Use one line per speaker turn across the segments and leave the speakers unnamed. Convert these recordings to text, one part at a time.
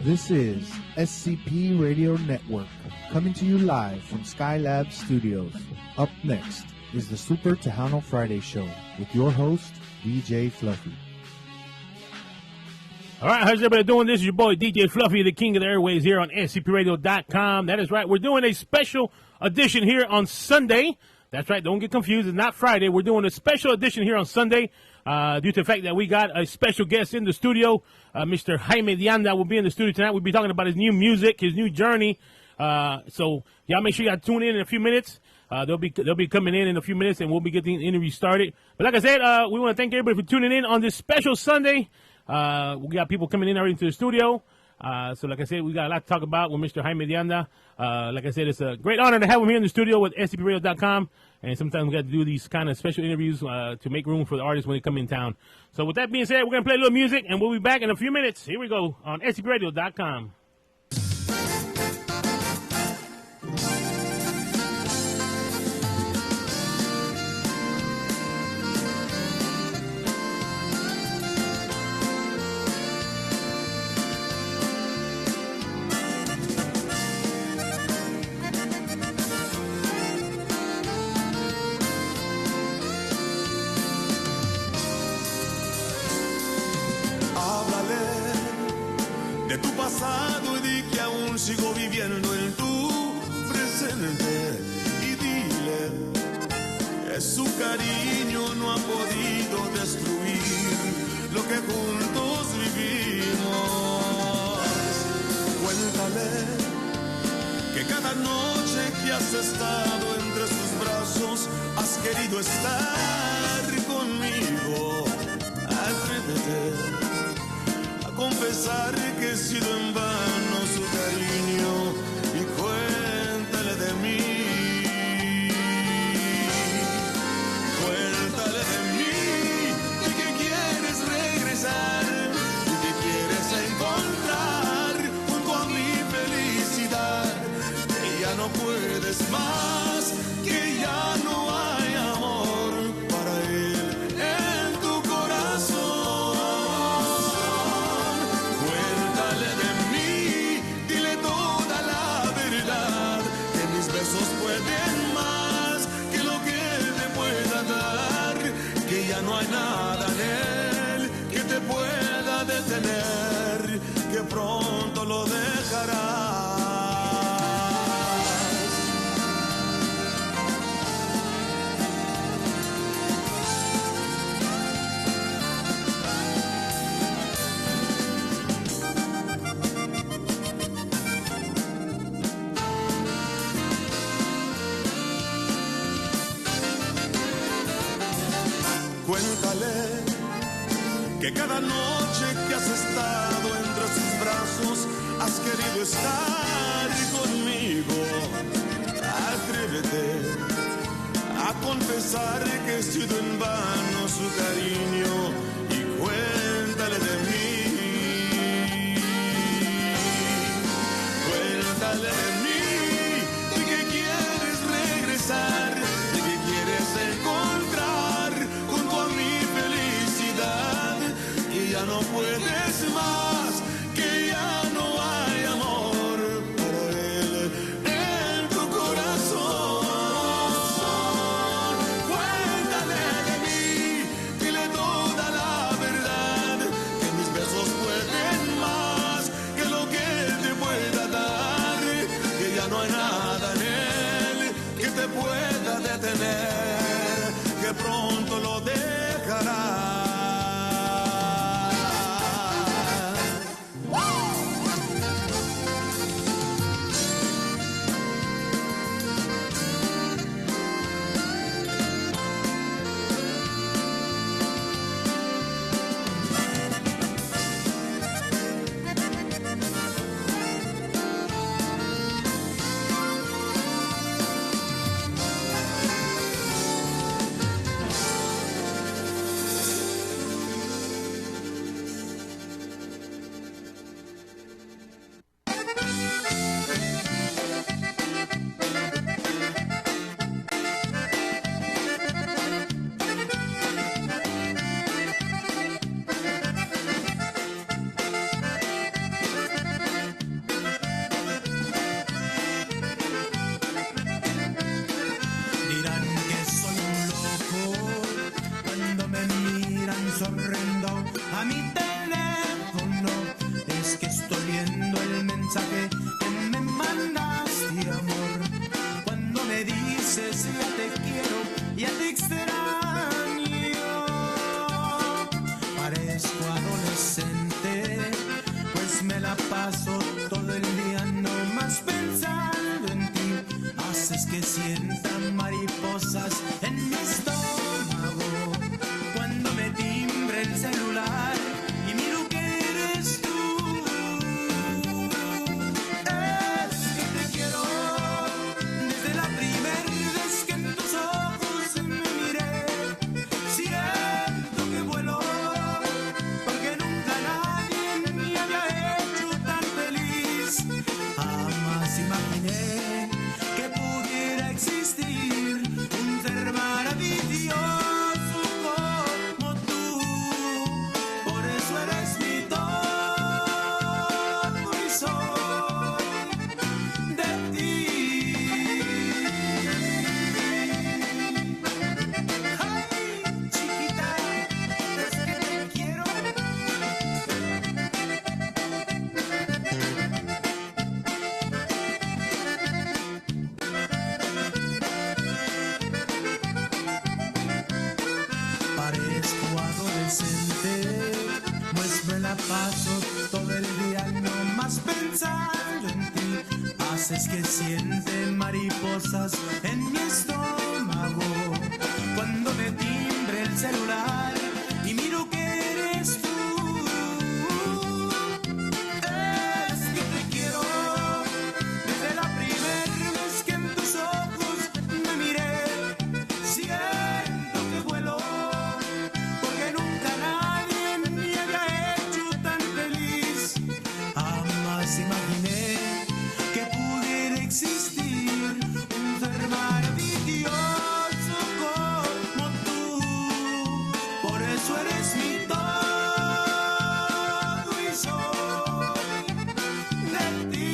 This is SCP Radio Network, coming to you live from Skylab Studios. Up next is the Super Tejano Friday Show with your host, DJ Fluffy.
All right, how's everybody doing? This is your boy, DJ Fluffy, the king of the airways here on scpradio.com. That is right. We're doing a special edition here on Sunday. That's right. Don't get confused. It's not Friday. We're doing a special edition here on Sunday due to the fact that we got a special guest in the studio. Mr. Jaime Dianda will be in the studio tonight. We'll be talking about his new music, his new journey. So y'all make sure y'all tune in a few minutes. They'll be coming in a few minutes, and we'll be getting the interview started. But like I said, we want to thank everybody for tuning in on this special Sunday. We got people coming in already into the studio. So like I said, we got a lot to talk about with Mr. Jaime Dianda. Like I said, it's a great honor to have him here in the studio with scpradio.com. And sometimes we got to do these kind of special interviews to make room for the artists when they come in town. So with that being said, we're going to play a little music, and we'll be back in a few minutes. Here we go on scpradio.com.
Y di que aún sigo viviendo en tu presente y dile que su cariño no ha podido destruir lo que juntos vivimos. Cuéntale que cada noche que has estado entre sus brazos has querido estar conmigo. Atrévete confesar que he sido en vano su cariño y cuéntale de mí. Cuéntale de mí y que quieres regresar y que quieres encontrar junto a mi felicidad, que ya no puedes más, que ya no hay amor para él en tu corazón. Pueden más que lo que te pueda dar, que ya no hay nada en él que te pueda detener, que pronto lo dejarás. Cuéntale que cada noche que has estado entre sus brazos has querido estar conmigo. Atrévete a confesar que he sido en vano su cariño y cuéntale de mí. Cuéntale de mí y que quieres regresar y que quieres encontrar que ya no puedes más, que ya no hay amor para él en tu corazón. Cuéntale de mí, dile toda la verdad, que mis besos pueden más que lo que él te pueda dar, que ya no hay nada en él que te pueda detener, que pronto lo dejarás. haces que sienten mariposas en mi estómago. Cuando me timbre el celular y miro que eres tú. Es que te quiero desde la primera vez que en tus ojos me miré. Siento que vuelo porque nunca nadie me había hecho tan feliz. Jamás imaginé que pudiera existir un ser maravilloso como tú. Por eso eres mi todo y soy de ti.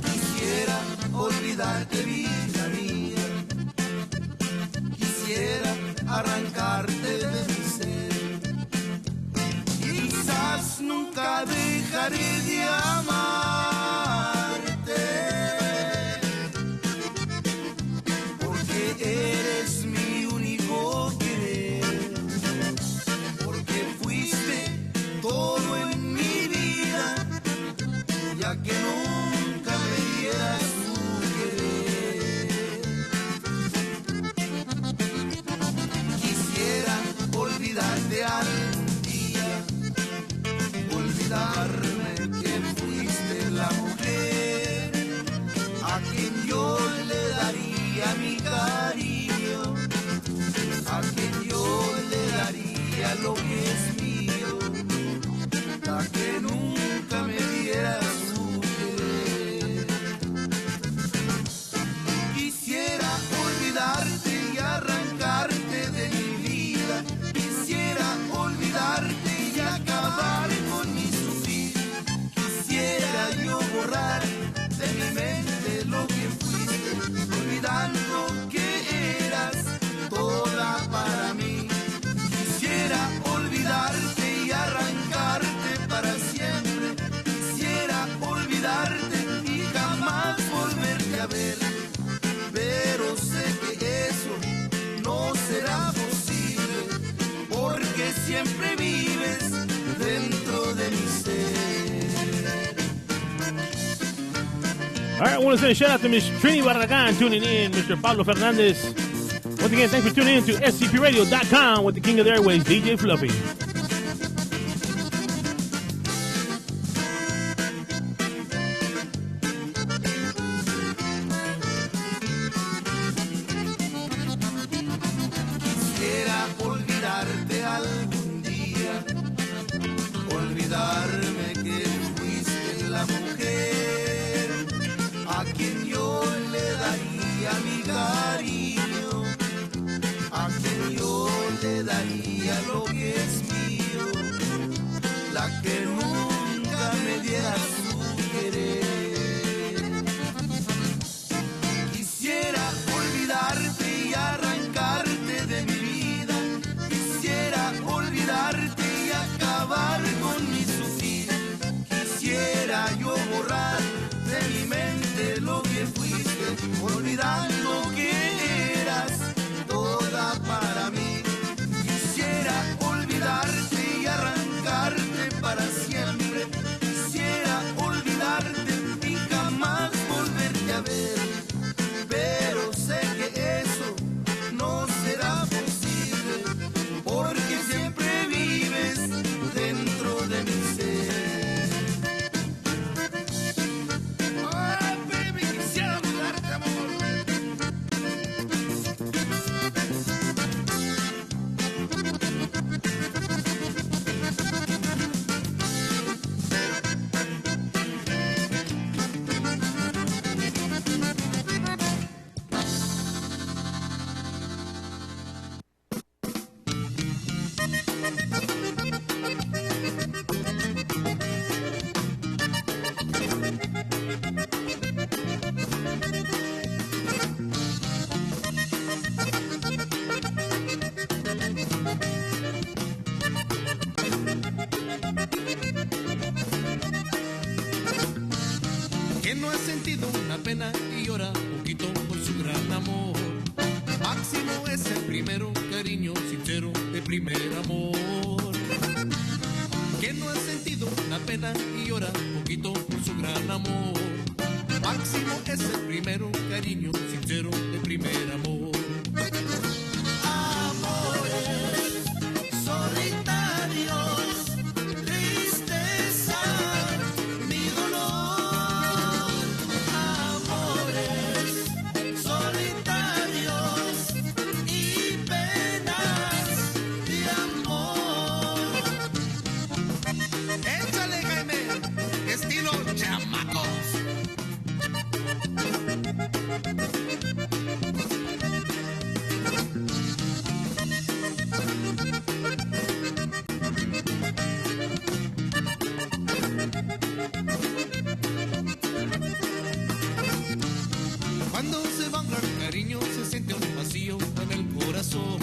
Quisiera olvidarte, vida mía. Quisiera arrancarte de mi ser. Quizás nunca dejaré de amarte, porque eres mi único querer, porque fuiste todo en mi vida, ya que nunca me dieras tu querer. Quisiera olvidarte algún día, olvidarme que fuiste la mujer a quien yo le daría mi cariño, a quien yo le daría lo que es mío, a que nunca me dieras tu querer. Quisiera olvidarte y arrancarte de mi vida. Quisiera olvidarte y acabar con mi sufrir. Quisiera yo borrar de mi mente lo que fuiste, olvidando que eras toda para mí. Quisiera olvidarte y arrancarte para siempre. Quisiera olvidarte y jamás volverte a ver. Pero sé que eso no será posible, porque siempre vives dentro de mi ser.
All right, I want to say a shout out to Miss Trini Barragan tuning in, Mr. Pablo Fernandez. Once again, thanks for tuning in to scpradio.com with the king of the airways, DJ Fluffy.
Quisiera olvidarte algún día, olvidarme que fuiste la mujer a quien yo le daría mi cariño, a quien yo le daría lo que es mío, la que nunca me diera su querer. Quisiera olvidarte y arrancarte de mi vida. Quisiera olvidarte y acabar con mi sufrir. Quisiera yo borrar de mi mente lo que fuiste, olvidando que una pena y llora poquito por su gran amor. Máximo es el primero, cariño sincero de primer amor. Que no ha sentido una pena y llora poquito por su gran amor. Máximo es el primero, cariño sincero de primer amor. Amores solitarios, tristeza, mi dolor. Amores solitarios y penas de amor. Échale, Jaime, estilo chamacos. Cuando se va un gran cariño se siente un vacío en el corazón.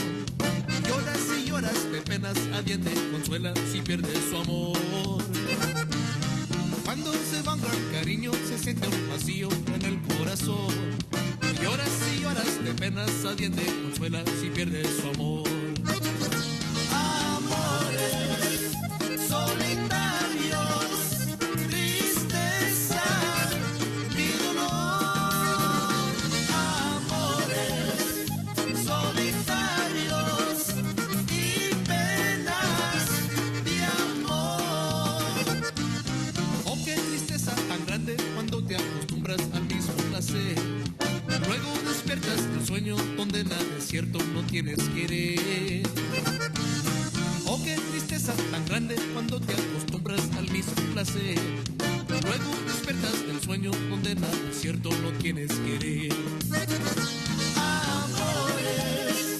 Lloras y lloras de penas, alguien te consuela si pierdes su amor. Cuando se va un gran cariño se siente un vacío en el corazón. Lloras y lloras de penas, alguien te consuela si pierdes su amor. Amores solitarios, tristeza, mi dolor. Amores solitarios y penas de amor. Oh, qué tristeza tan grande cuando te acostumbras al mismo placer. Luego despiertas del sueño donde nada es cierto, no tienes querer. Oh, qué tristeza tan grande cuando te acostumbras al mismo placer. Luego despiertas del sueño donde nada es cierto, no tienes querer. Amores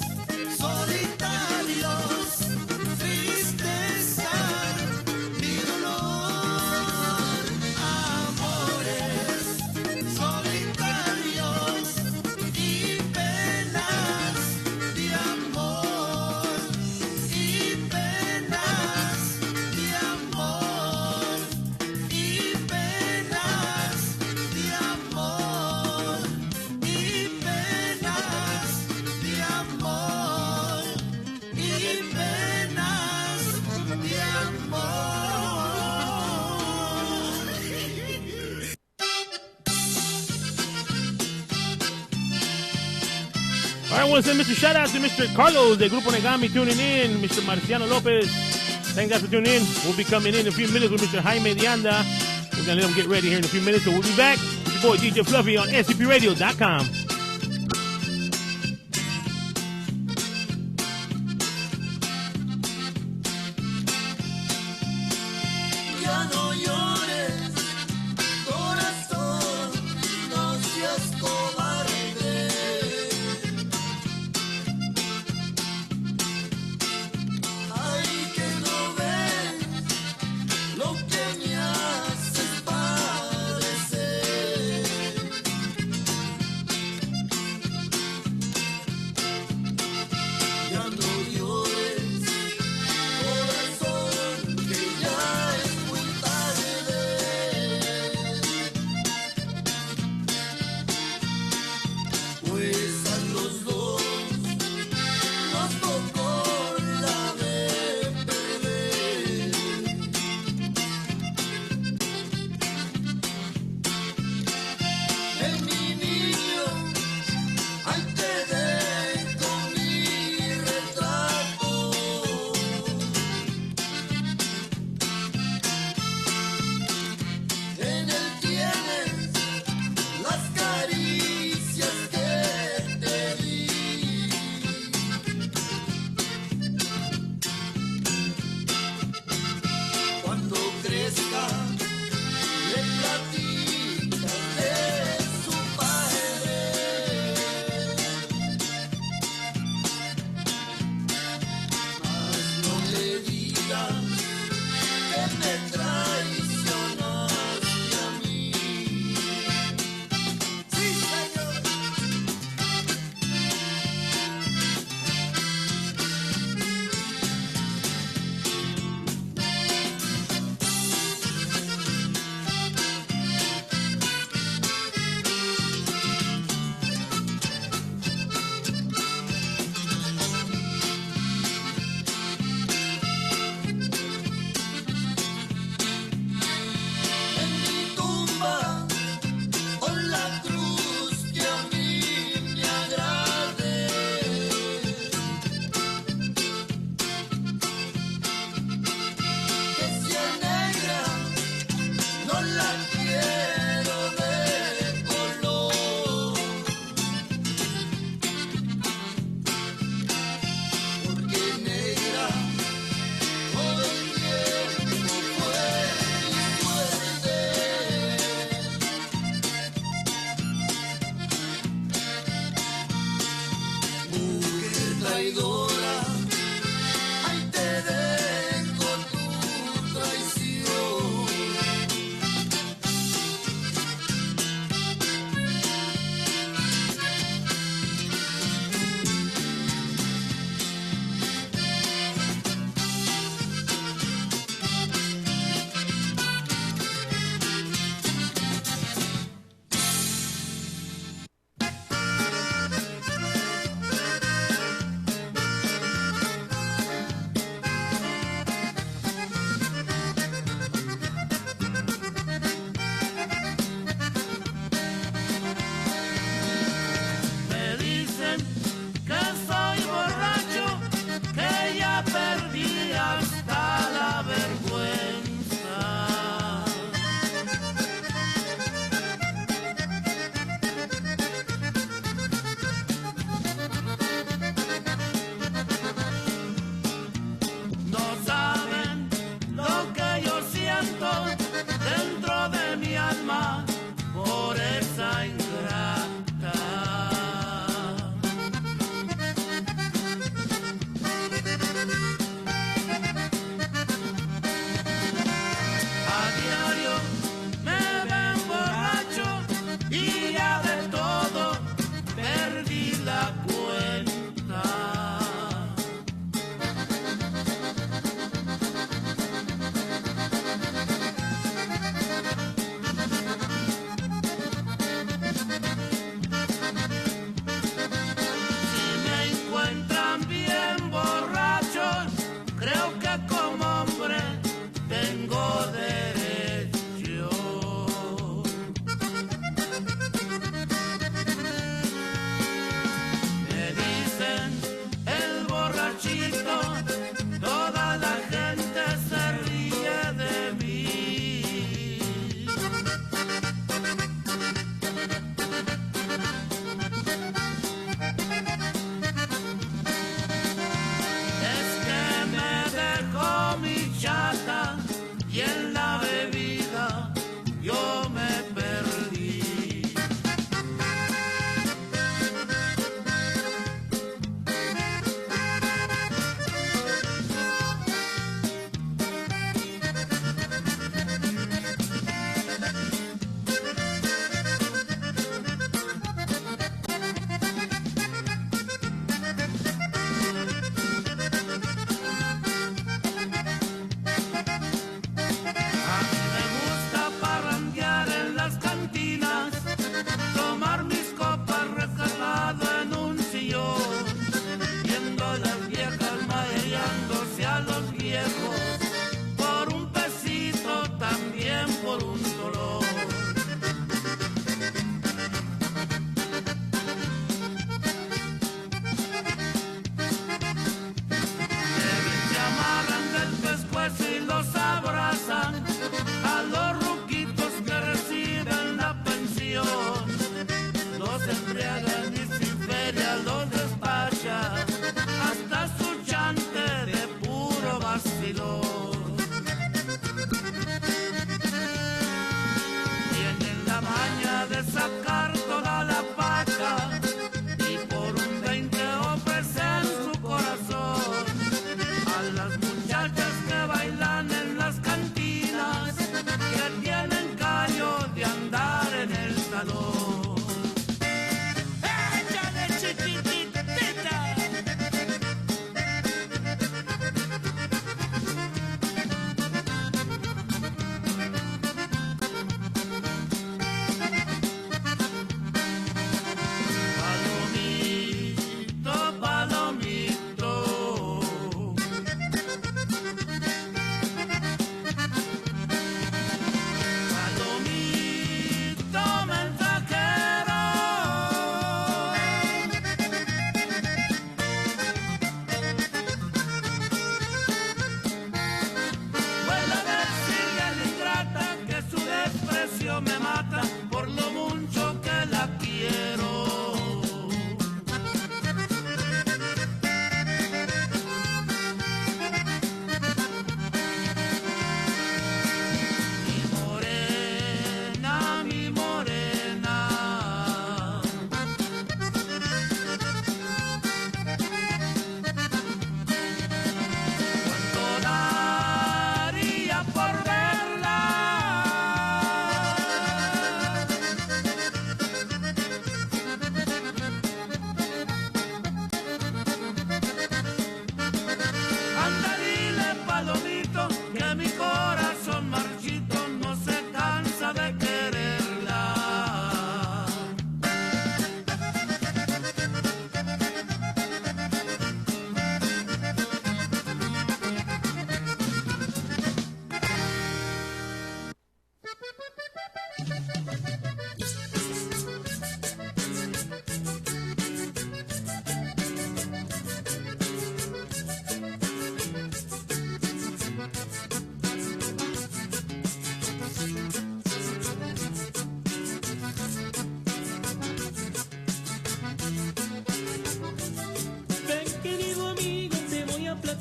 solitarios, tristeza, mi dolor. Amores solitarios y penas de amor. Y penas de amor. Y penas de amor. Y penas de amor. Y penas de amor.
All right, I want to send Mr. Shout out to Mr. Carlos de Grupo Negami tuning in. Mr. Marciano Lopez, thank you guys for tuning in. We'll be coming in a few minutes with Mr. Jaime Dianda. We're going to let him get ready here in a few minutes. So we'll be back with your boy DJ Fluffy on scpradio.com.
Ya no llores, corazón, no seas cobarde. Ay, que no ves lo que me haces padecer. traidora. Ahí te dejo tu traición.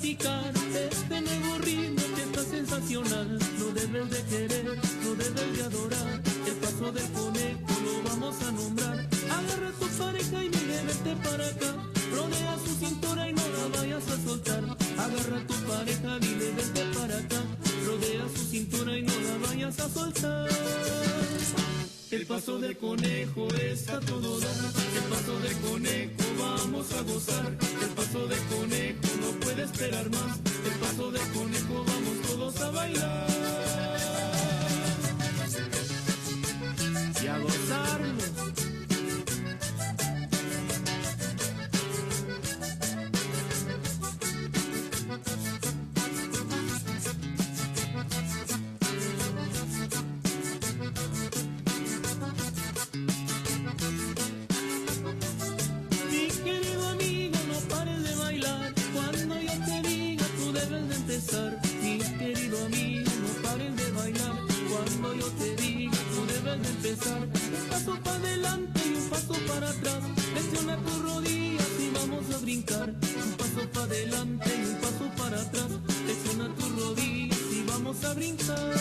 practicar este nuevo ritmo que está sensacional. Lo debes de querer, lo debes de adorar. El paso del conejo lo vamos a nombrar. Agarra a tu pareja y mire, vete para acá. Rodea su cintura y no la vayas a soltar. Agarra a tu pareja, dile, vete para acá. Rodea su cintura y no la vayas a soltar. El paso del conejo está todo dar. El paso del conejo vamos a gozar. El paso del conejo no puede esperar más. El paso del conejo vamos todos a bailar y a gozarlo. Mi querido amigo, no pares de bailar. Cuando yo te diga, tú debes de empezar. Un paso para adelante y un paso para atrás. Flexiona tus rodillas y vamos a brincar. Un paso para adelante y un paso para atrás. Flexiona tus rodillas y vamos a brincar.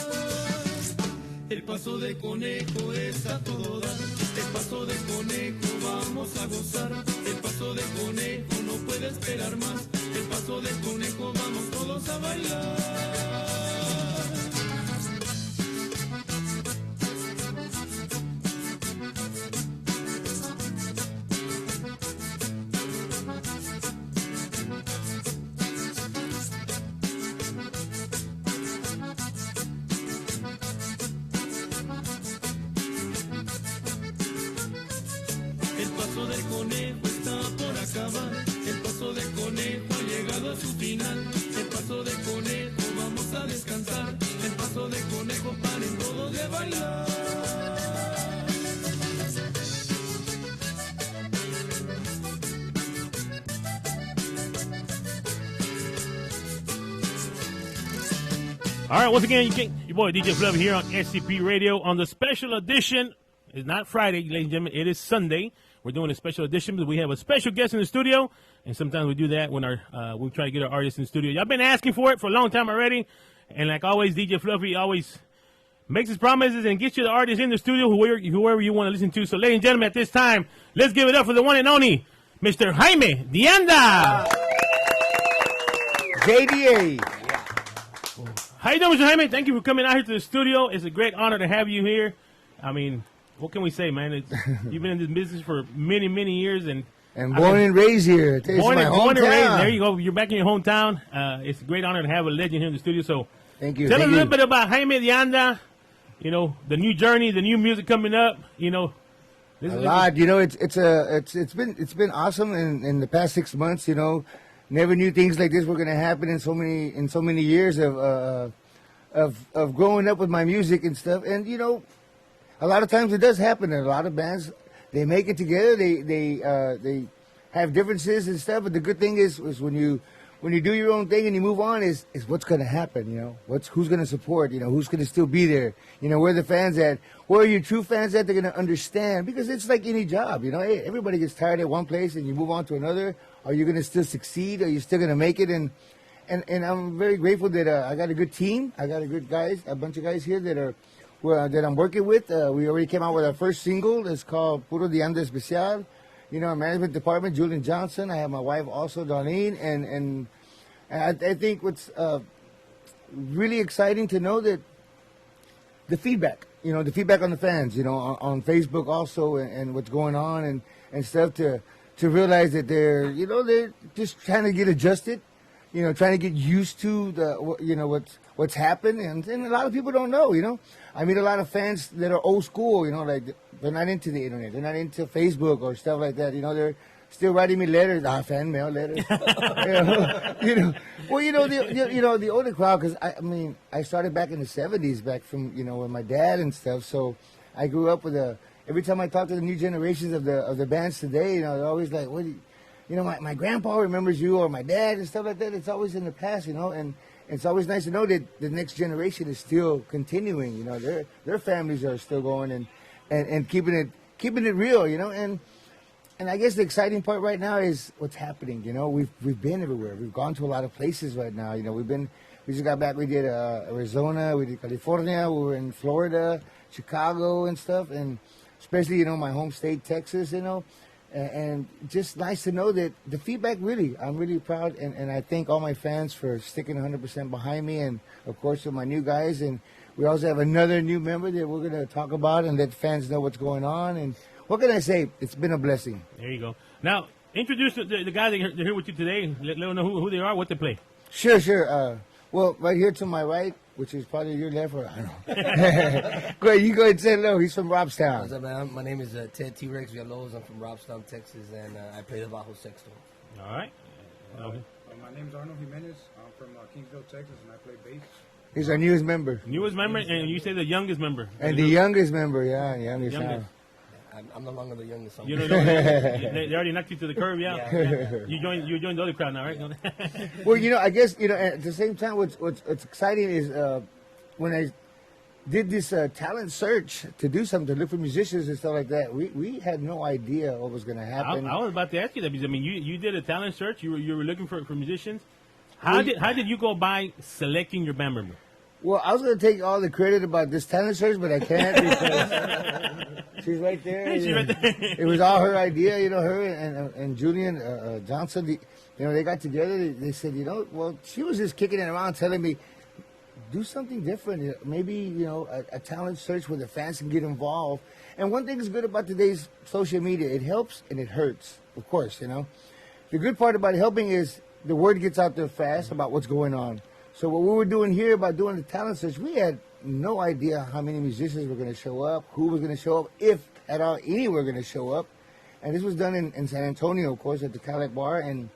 El paso de conejo está a todo dar. El paso de conejo vamos a gozar. El paso de conejo no puede esperar más. El paso de conejo vamos todos a bailar. El paso del conejo está por acabar. El paso del conejo ha llegado a su final. El paso del conejo vamos a descansar. El paso del conejo paren todos de bailar.
All right, once again, your boy DJ Fluffy here on SCP Radio on the special edition. It's not Friday, ladies and gentlemen. It is Sunday. We're doing a special edition because we have a special guest in the studio, and sometimes we do that when we try to get our artists in the studio. Y'all been asking for it for a long time already, and like always, DJ Fluffy always makes his promises and gets you the artists in the studio, whoever you want to listen to. So, ladies and gentlemen, at this time, let's give it up for the one and only Mr. Jaime Dianda.
JDA.
How you doing, Mr. Jaime? Thank you for coming out here to the studio. It's a great honor to have you here. I mean, what can we say, man? You've been in this business for many, many years, and
born and raised here.
Born and raised. There you go. You're back in your hometown. It's a great honor to have a legend here in the studio. So,
thank you.
Tell us a little bit about Jaime Dianda. You know, the new journey, the new music coming up. You know,
a lot. You know, it's been awesome in the past 6 months. You know, never knew things like this were going to happen in so many years of growing up with my music and stuff. And you know, a lot of times it does happen. And a lot of bands, they make it together. They have differences and stuff. But the good thing is when you do your own thing and you move on, is what's going to happen. You know, who's going to support. You know, who's going to still be there. You know, where the fans at? Where are your true fans at? They're going to understand, because it's like any job. You know, hey, everybody gets tired at one place and you move on to another. Are you going to still succeed? Are you still going to make it? And I'm very grateful that I got a good team. I got a bunch of guys here that I'm working with. We already came out with our first single. It's called Puro Dianda Especial. You know, our management department, Julian Johnson. I have my wife also, Darlene. And I think what's really exciting to know that the feedback on the fans, you know, on Facebook also, and what's going on and stuff, to realize that they're just trying to get adjusted, you know, trying to get used to what's happened. And a lot of people don't know, you know. I meet a lot of fans that are old school, you know, like they're not into the internet. They're not into Facebook or stuff like that. You know, they're still writing me letters, fan mail letters. The older crowd, because I started back in the 70s, back from, you know, with my dad and stuff. So I grew up with every time I talk to the new generations of the bands today, you know, they're always like, what do you know, my grandpa remembers you, or my dad and stuff like that. It's always in the past, you know, and it's always nice to know that the next generation is still continuing. You know, their families are still going and keeping it real, you know. And and I guess the exciting part right now is what's happening. You know, we've been everywhere. We've gone to a lot of places right now. You know, we just got back. We did Arizona, we did California, we were in Florida, Chicago, and stuff, and especially my home state, Texas. And just nice to know that the feedback I'm really proud, and I thank all my fans for sticking 100% behind me, and of course with my new guys. And we also have another new member that we're going to talk about and let fans know what's going on. And what can I say? It's been a blessing.
There you go. Now, introduce the guys that are here with you today. Let them know who they are, what they play.
Sure. Well, right here to my right, which is probably your left, or I don't know. Go ahead, you go ahead and say hello. He's from Robstown.
What's up, man? My name is Ted T-Rex Villalobos. I'm from Robstown, Texas, and I play the bajo sexto.
All right. Okay.
My name is Arnold Jimenez. I'm from Kingsville, Texas, and I play bass.
He's our newest member.
Newest member, and you say the youngest member.
And the youngest member, youngest.
I'm no longer the youngest.
You know, they already knocked you to the curb, yeah. You joined the other crowd now, right?
Well, I guess at the same time, what's exciting is when I did this talent search to do something, to look for musicians and stuff like that. We had no idea what was going to happen.
I was about to ask you that because you did a talent search. You were looking for musicians. How did you go by selecting your band member?
Well, I was going to take all the credit about this talent search, but I can't because she's right there. It was all her idea, her and Julian Johnson. They got together. They said, well, she was just kicking it around, telling me, do something different. Maybe a talent search where the fans can get involved. And one thing is good about today's social media: it helps and it hurts. Of course, the good part about helping is the word gets out there fast about what's going on. So what we were doing here about doing the talent search, we had no idea how many musicians were going to show up, who was going to show up, if at all any were going to show up. And this was done in San Antonio, of course, at the Calic Bar. And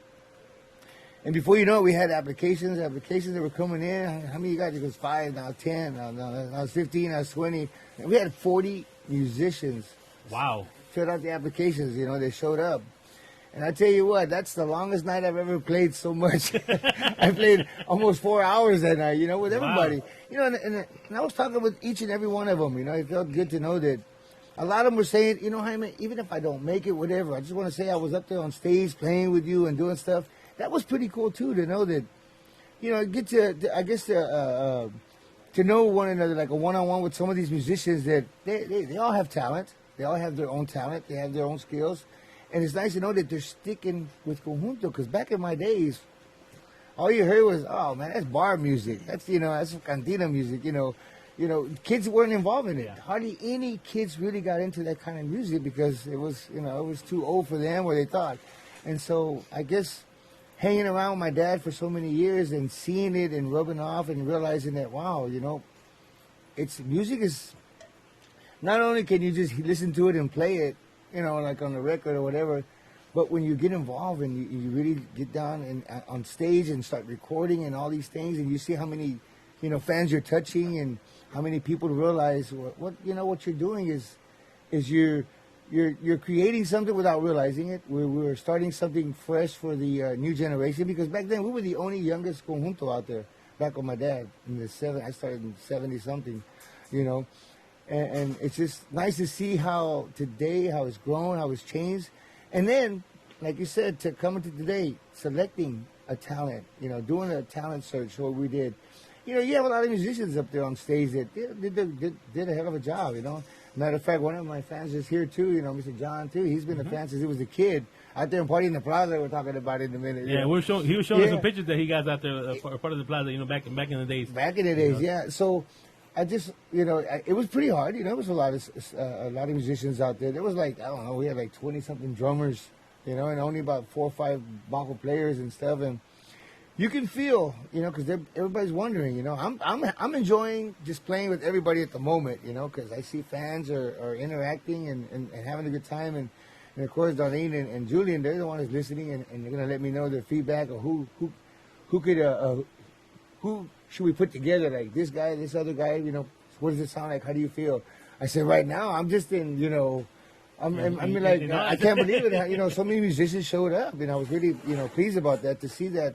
before you know it, we had applications that were coming in. How many you got? It was 5, now 10, now 15, now 20. And we had 40 musicians.
Wow.
Filled out the applications, they showed up. And I tell you what, that's the longest night I've ever played so much. I played almost 4 hours that night, with everybody.
Wow.
And I was talking with each and every one of them. It felt good to know that a lot of them were saying, Jaime, even if I don't make it, whatever, I just want to say I was up there on stage playing with you and doing stuff. That was pretty cool, too, to know that, get to know one another, like a one-on-one with some of these musicians that they all have talent. They all have their own talent. They have their own skills. And it's nice to know that they're sticking with conjunto, because back in my days, all you heard was, oh man, that's bar music. That's that's cantina music. Kids weren't involved in it. Yeah. Hardly any kids really got into that kind of music because it was it was too old for them, or they thought. And so I guess hanging around with my dad for so many years and seeing it and rubbing off and realizing that wow, music is not only can you just listen to it and play it, like on the record or whatever, but when you get involved and you really get down and on stage and start recording and all these things, and you see how many, fans you're touching and how many people realize what you're doing is you're creating something without realizing it. We're starting something fresh for the new generation, because back then we were the only youngest conjunto out there. Back with my dad in I started in 70 something, And it's just nice to see how it's grown, how it's changed. And then, like you said, to come into today, selecting a talent, doing a talent search, what we did. You have a lot of musicians up there on stage that did a hell of a job, Matter of fact, one of my fans is here too, Mr. John too. He's been a fan since he was a kid. Out there partying in the plaza, we're talking about it in a minute.
Yeah, he was showing us some pictures that he got out there, part of the plaza, back in the days.
Back in the days, yeah. So I just, it was pretty hard. There was a lot of musicians out there. There was we had 20-something drummers, and only about 4 or 5 bajo players and stuff. And you can feel, because everybody's wondering, I'm enjoying just playing with everybody at the moment, because I see fans are interacting and having a good time. And of course, Darlene and Julian, they're the ones who's listening, and they're going to let me know their feedback, or who could, who should we put together, like this guy, this other guy, what does it sound like? How do you feel? I said, right now, I'm just in, I can't believe it. So many musicians showed up, and I was really, pleased about that, to see that,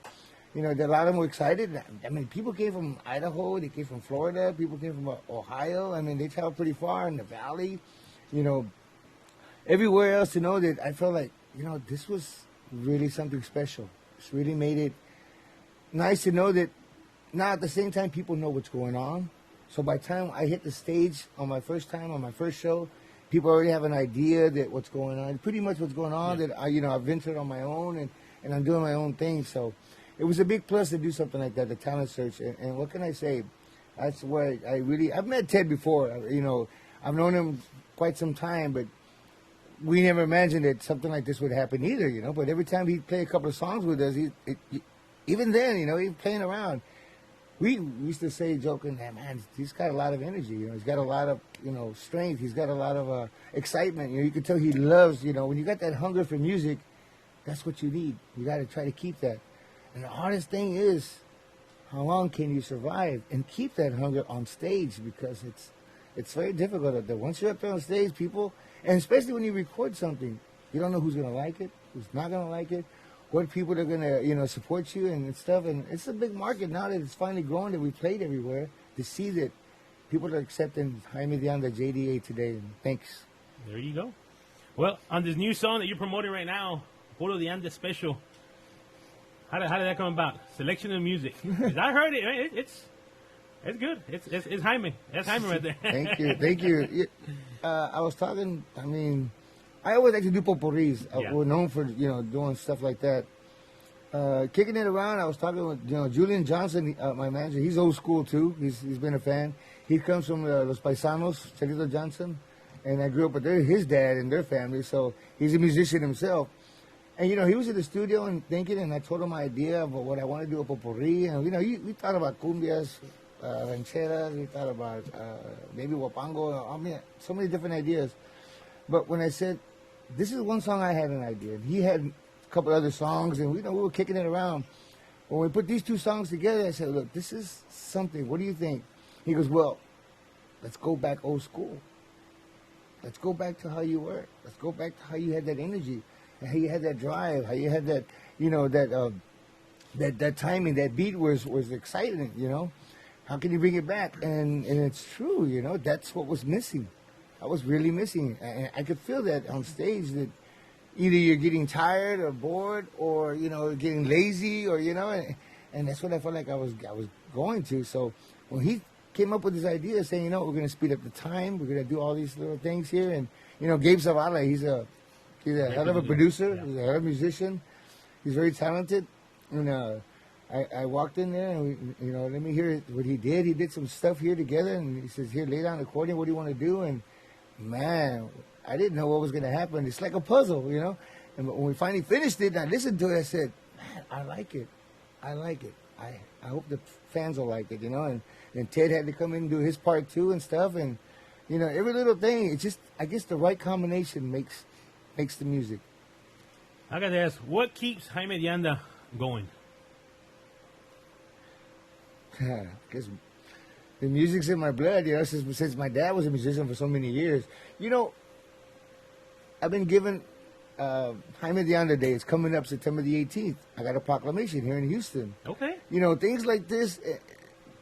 that a lot of them were excited. I mean, people came from Idaho, they came from Florida, people came from Ohio. I mean, they traveled pretty far in the valley, everywhere else, that I felt like this was really something special. It's really made it nice to know that now at the same time people know what's going on. So by the time I hit the stage on my first show, people already have an idea that what's going on, pretty much what's going on, that I've ventured on my own and I'm doing my own thing. So it was a big plus to do something like that, the talent search. And what can I say? That's where I've met Ted before. I've known him quite some time, but we never imagined that something like this would happen either, But every time he'd play a couple of songs with us, even then, he was playing around. We used to say, joking, man, he's got a lot of energy, He's got a lot of, strength. He's got a lot of excitement. You can tell he loves, when you got that hunger for music, that's what you need. You got to try to keep that. And the hardest thing is, how long can you survive and keep that hunger on stage? Because it's very difficult up there. Once you're up there on stage, people, and especially when you record something, you don't know who's going to like it, who's not going to like it, what people are going to, support you and stuff. And it's a big market now that it's finally growing, that we played everywhere, to see that people are accepting Jaime de Anda JDA today. And thanks.
There you go. Well, on this new song that you're promoting right now, Puro de Anda Special, how did that come about? Selection of music. 'Cause I heard it. It's good. It's Jaime. That's Jaime right there.
Thank you. I was talking, I always like to do potpourris. We're known for, doing stuff like that. Kicking it around, I was talking with, Julian Johnson, my manager. He's old school, too. He's been a fan. He comes from Los Paisanos, Chelito Johnson. And I grew up with his dad and their family, so he's a musician himself. And, he was in the studio and thinking, and I told him my idea of what I want to do, a potpourri. And, we thought about cumbias, rancheras, we thought about maybe wapango, so many different ideas. But when I said, this is one song I had an idea. He had a couple other songs, and we were kicking it around. When we put these two songs together, I said, look, this is something. What do you think? He goes, well, let's go back old school. Let's go back to how you were. Let's go back to how you had that energy, and how you had that drive, how you had that, that timing, that beat was exciting, How can you bring it back? And it's true, that's what was missing. I was really missing. And I could feel that on stage, that either you're getting tired or bored or, getting lazy or, and that's what I felt like I was going to. So when he came up with this idea saying, we're going to speed up the time, we're going to do all these little things here. And, Gabe Zavala, he's a hell of a producer, he's a hell of a musician, he's very talented. And I walked in there and, let me hear what he did. He did some stuff here together, and he says, here, lay down the accordion, what do you want to do? And, man, I didn't know what was going to happen. It's like a puzzle, And when we finally finished it and I listened to it, I said, man, I like it. I hope the fans will like it, And Ted had to come in and do his part, too, and stuff. And, every little thing, it's just, I guess the right combination makes the music.
I got to ask, what keeps Jaime de Anda going?
Because the music's in my blood, since my dad was a musician for so many years. I've been given Jaime de Anda Day. It's coming up September the 18th. I got a proclamation here in Houston.
Okay.
Things like this,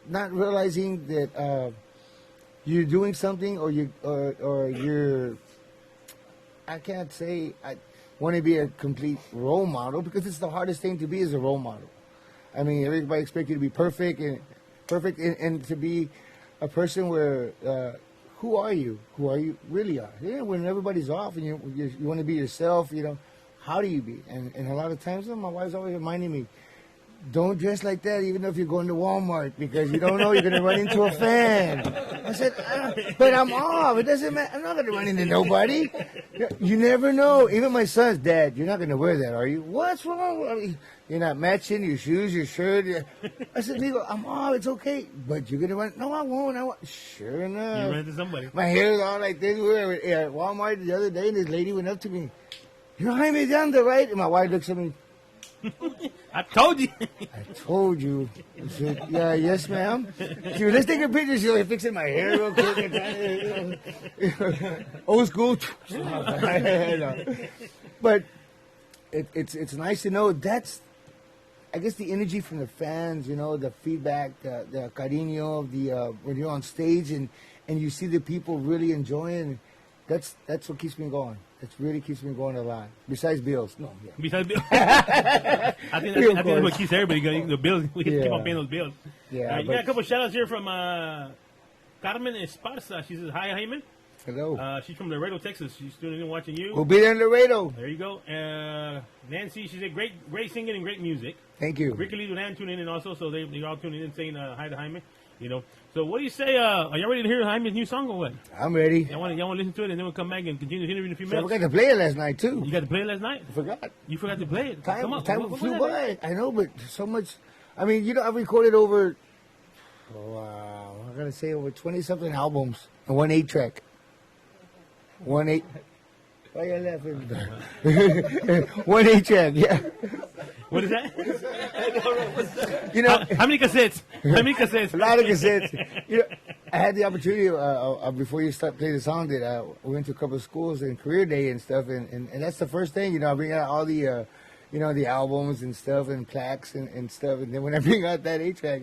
not realizing that you're doing something or you're, I can't say I want to be a complete role model, because it's the hardest thing to be as a role model. Everybody expects you to be perfect and to be a person where, who are you? Who are you really are? When everybody's off and you want to be yourself, how do you be? And a lot of times, my wife's always reminding me, don't dress like that even if you're going to Walmart, because you don't know you're going to run into a fan. I said, but I'm off. It doesn't matter. I'm not going to run into nobody. You never know. Even my son's, Dad, you're not going to wear that, are you? What's wrong? You're not matching your shoes, your shirt. I said, Nico, I'm off. It's okay. But you're going to run. No, I won't. Sure enough.
You ran into somebody.
My hair is all like this. We were at Walmart the other day, and this lady went up to me. You're Jaime de Anda, right? And my wife looks at me.
I told you.
I told you. I said, yeah, yes, ma'am. She goes, let's take a picture. She's like fixing my hair real quick. Old school. But it's nice to know that's, I guess, the energy from the fans, the feedback, the cariño of the when you're on stage and you see the people really enjoying. That's what keeps me going. It really keeps me going a lot. Besides bills. No, yeah.
Besides bills. I think that's what keeps everybody going. The bills. We keep on paying those bills.
Yeah.
You got a couple of shout-outs here from Carmen Esparza. She says, hi, Jaime.
Hello.
She's from Laredo, Texas. She's tuning in watching you.
We'll be there in Laredo.
There you go. Nancy, she said, great singing and great music.
Thank you.
Ricky Lee and tuning in also, so they're all tuning in saying hi to Jaime. You know. So what do you say? Are y'all ready to hear Jaime's new song or what?
I'm ready.
Y'all want to listen to it and then we'll come back and continue the interview in a few
So I
minutes?
forgot to play it last night, too.
You got to play it last night?
I forgot.
You forgot to play it?
Time
What
flew
was that?
by. I know, but so much. I mean, you know, I've recorded over, I gotta say, over 20-something albums and 1 8-track. 1 8. Why you laughing? 1 8-track, yeah.
What is that?
You know,
How many cassettes? How many cassettes?
a lot of cassettes. You know, I had the opportunity before you start playing the song. That I went to a couple of schools and career day and stuff, and that's the first thing. You know, I bring out all the, the albums and stuff and plaques and stuff, and then when I bring out that 8-track,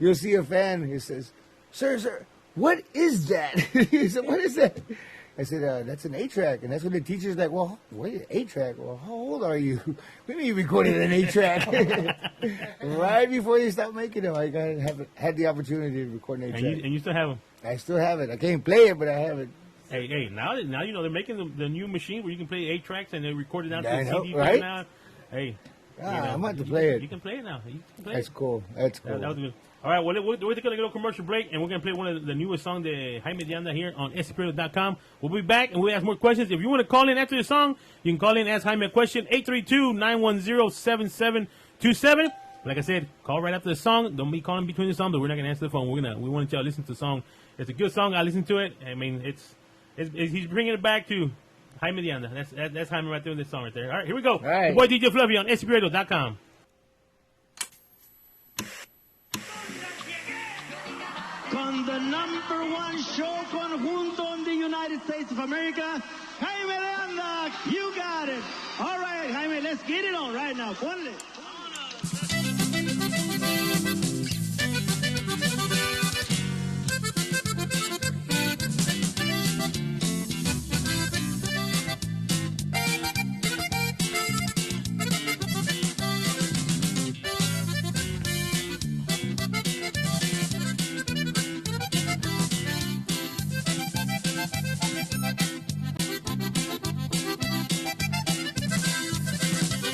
you'll see a fan who says, "Sir, what is that?" He said, "What is that?" I said, that's an 8-track. And that's when the teacher's like, well, wait, 8-track? Well, how old are you? We mean you recorded an 8-track. Right before you stopped making them, I had the opportunity to record an 8-track.
And you still have them?
I still have it. I can't play it, but I have it.
Hey, now you know they're making the new machine where you can play 8 tracks and they record it out to
I
the
know,
CD
right?
now. Hey.
I'm about to play it.
You can play it now. You can play
That's
it.
cool. That's cool.
That was good. All right, well, we're taking a little commercial break, and we're going to play one of the newest songs that Jaime Dianda here on scpradio.com. We'll be back, and we'll ask more questions. If you want to call in after the song, you can call in and ask Jaime a question, 832-910-7727. Like I said, call right after the song. Don't be calling between the song, but we're not going to answer the phone. We want y'all to listen to the song. It's a good song. I listen to it. I mean, it's he's bringing it back to Jaime Dianda. That's Jaime right there in this song right there. All right, here we go.
All right.
Your boy DJ Fluffy on scpradio.com.
Con the #1 show conjunto in the United States of America, Jaime Leanda, you got it. All right, Jaime, let's get it on right now. Ponle.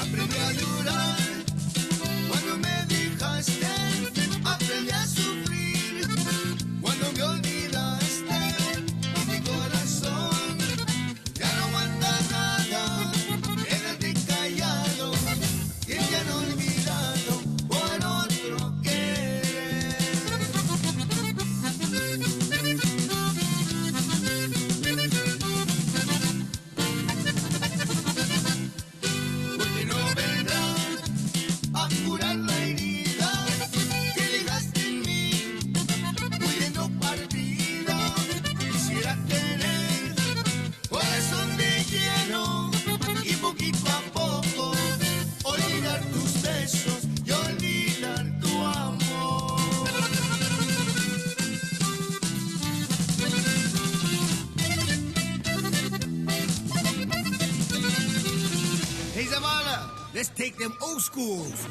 Aprendí a llorar cuando me dejaste, aprendí a sufrir cuando me olvidaste. Mi corazón ya no aguanta nada, quédate callado, que te han olvidado por otro querer. Porque no vendrán a curar la herida que dejaste en mí, muriendo partida. Quisiera tener corazón de hielo y poquito a poco olvidar tus besos y olvidar tu amor. Hey Zavala, let's take them old schools.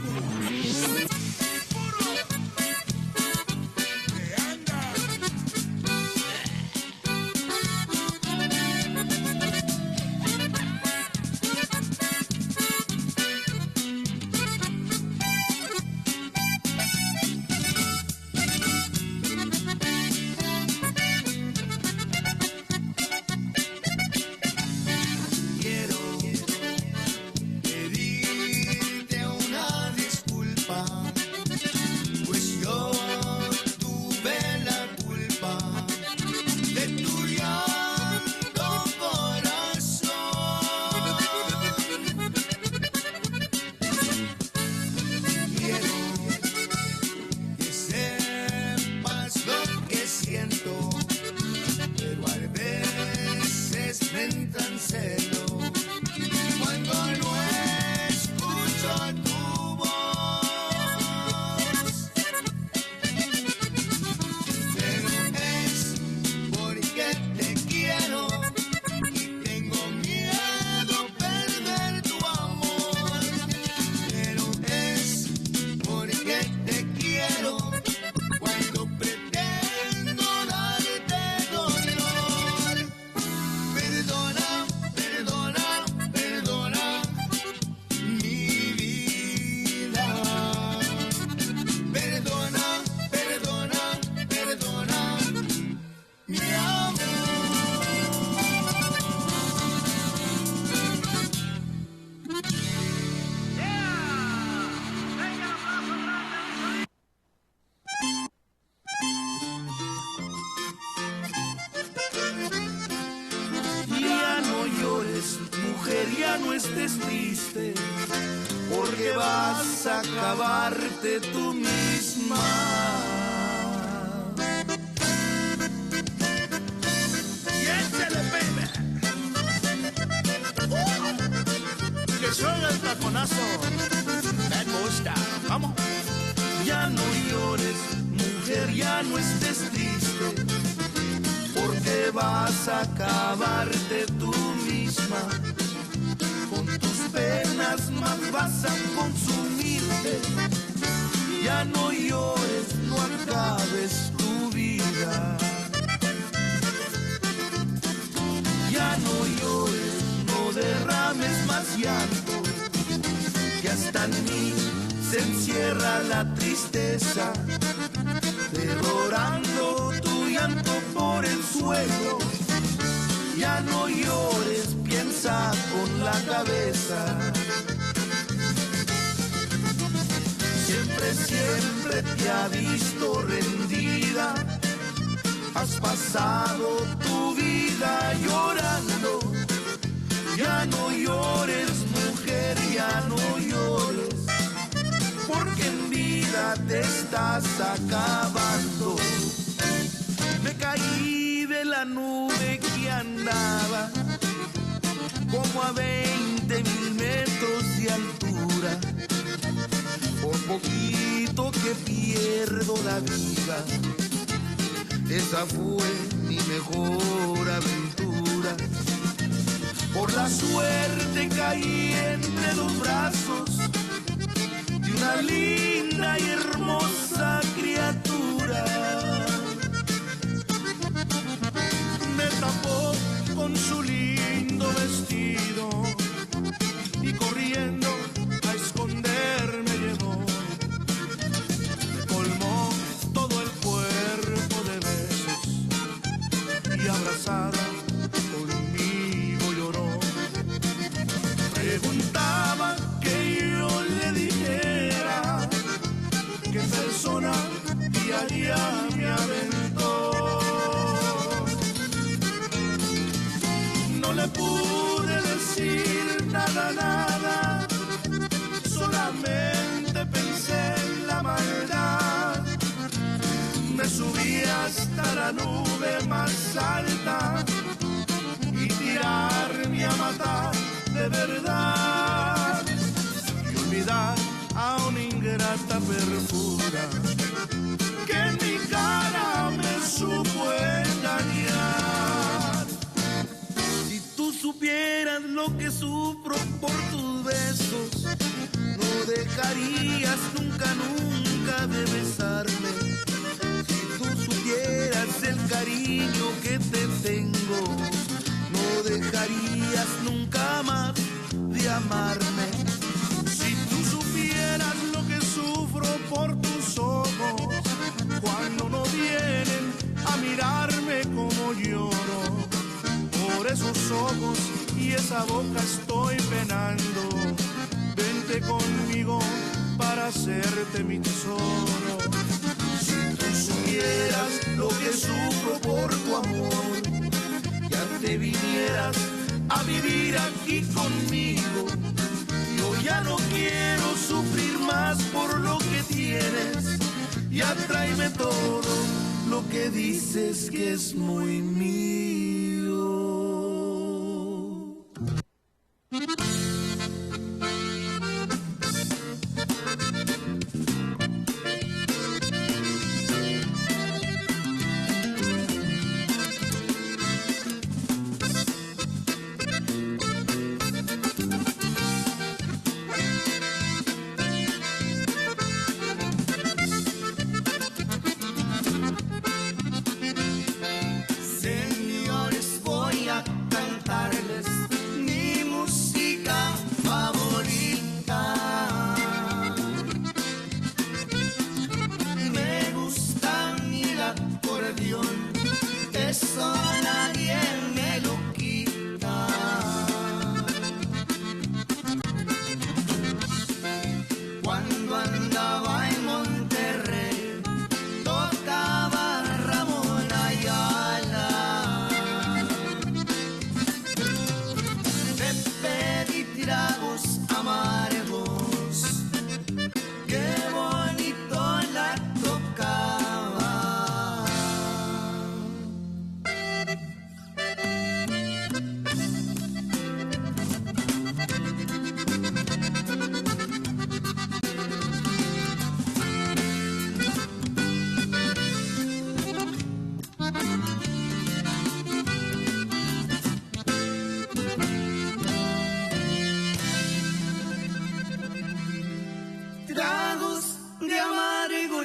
Quiero pedirte una disculpa, pues yo tuve la culpa de tu llanto corazón. Quiero que sepas lo que siento, pero a veces me entran celos cuando no escucho tu voz. estés triste, porque vas a acabarte tú misma. Y échale, baby. Que suena el taconazo. Me gusta. Vamos. Ya no llores, mujer, ya no estés triste, porque vas a acabarte tú misma. Con tus penas más vas a consumirte. Ya no llores, no acabes tu vida. Ya no llores, no derrames más llanto, que hasta en mí se encierra la tristeza, devorando tu llanto por el suelo. Ya no llores, piensa con la cabeza. Siempre, siempre te ha visto rendida. Has pasado tu vida llorando. Ya no llores, mujer, ya no llores, porque en vida te estás acabando. Me caí de la nube que andaba como a 20.000 metros de altura. Por poquito que pierdo la vida, esa fue mi mejor aventura. Por la suerte caí entre los brazos de una linda y hermosa criatura. Me tapó con su lindo vestido y corriendo a esconderme llevó. Me colmó todo el cuerpo de besos y abrazada conmigo lloró. Preguntaba que yo le dijera qué persona diaria me aventó. No le pude decir nada, nada, solamente pensé en la maldad. Me subí hasta la nube más alta y tirarme a matar de verdad y olvidar a una ingrata perfuda que en mi cara me supo engañar. Si tú supieras lo que sufro por tus besos, no dejarías nunca, nunca de besarme. Si tú supieras el cariño que te tengo, no dejarías nunca más de amarme. Si tú supieras lo que sufro por tus ojos, cuando no vienen a mirarme como lloro, por esos ojos y esa boca estoy penando. Vente conmigo para hacerte mi tesoro. Si tú supieras lo que sufro por tu amor, ya te vinieras a vivir aquí conmigo. Yo ya no quiero sufrir más por lo que tienes. Ya tráeme todo lo que dices que es muy mío.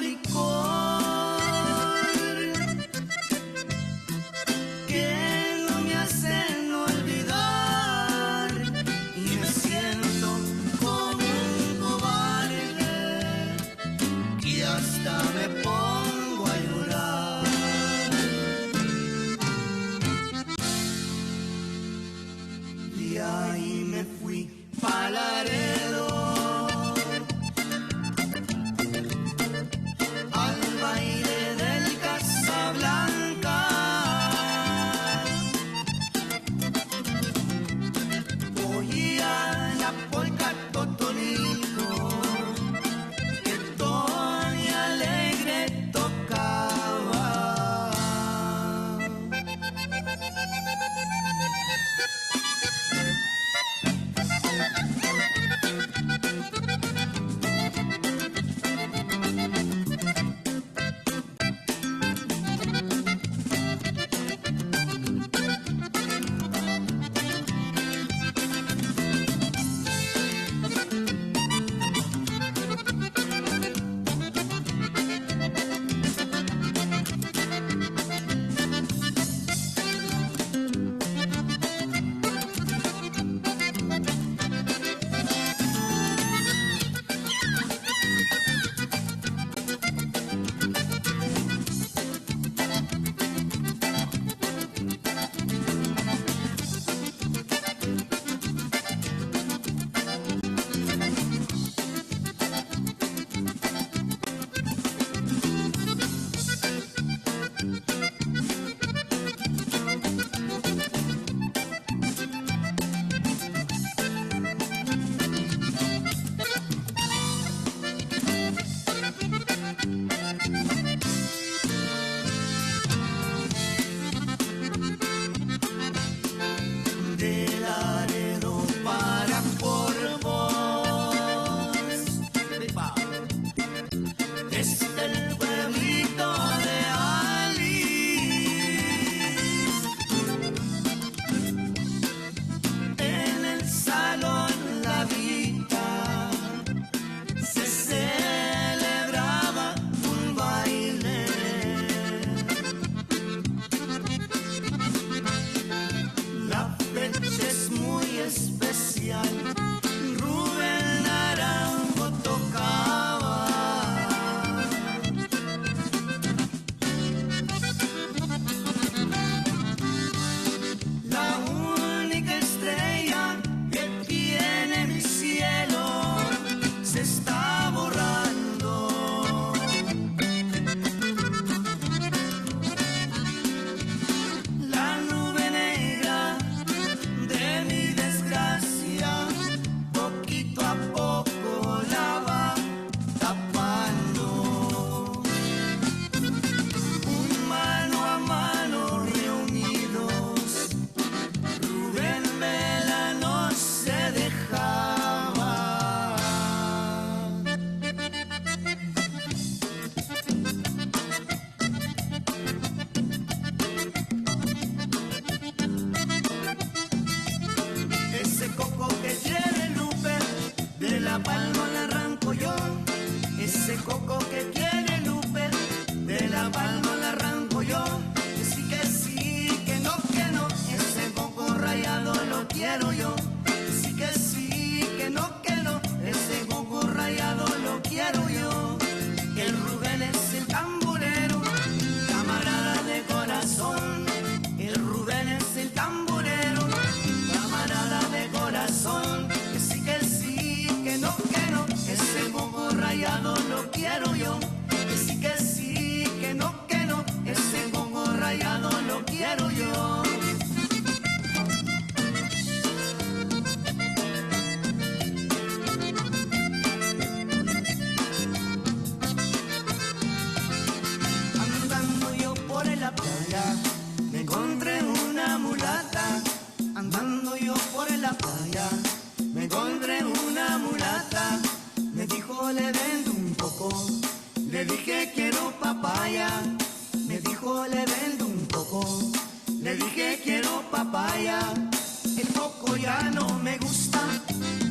licor que no me hacen olvidar y me siento como un cobarde y hasta me pongo a llorar. Y ahí me fui pa' Laredo al baile del Casablanca. Oía la polca Totonico que Tony Alegre tocaba. De Laredo para Corpus, desde el pueblito de Alice, en el salón La Vita se celebraba un baile. La fecha es muy especial. Rubén Naranjo tocaba. La única estrella que tiene mi cielo se está borrando. La nube negra de mi desgracia, poquito a poco la va tapando. Un mano a mano reunidos, Rubén Vela no se dejaba. Ese coco que quiere Lupe, de la palma le arranco yo. Ese coco que quiere Lupe, de la palma le arranco yo. Que sí, que no, ese coco rayado lo quiero yo. Que sí, que no, ese coco rayado lo quiero yo. El Rubén es el tamborero, camarada de corazón. El Rubén es el tamborero, camarada de corazón. Que sí, que no, ese coco rayado lo quiero yo. Que sí, que no, ese coco rayado lo quiero yo. Andando yo por la playa, me encontré una mulata. Andando yo por la playa, me encontré una mulata. Me dijo le vendo un coco, le dije quiero papaya. Me dijo le vendo un coco, le dije quiero papaya. El coco ya no me gusta,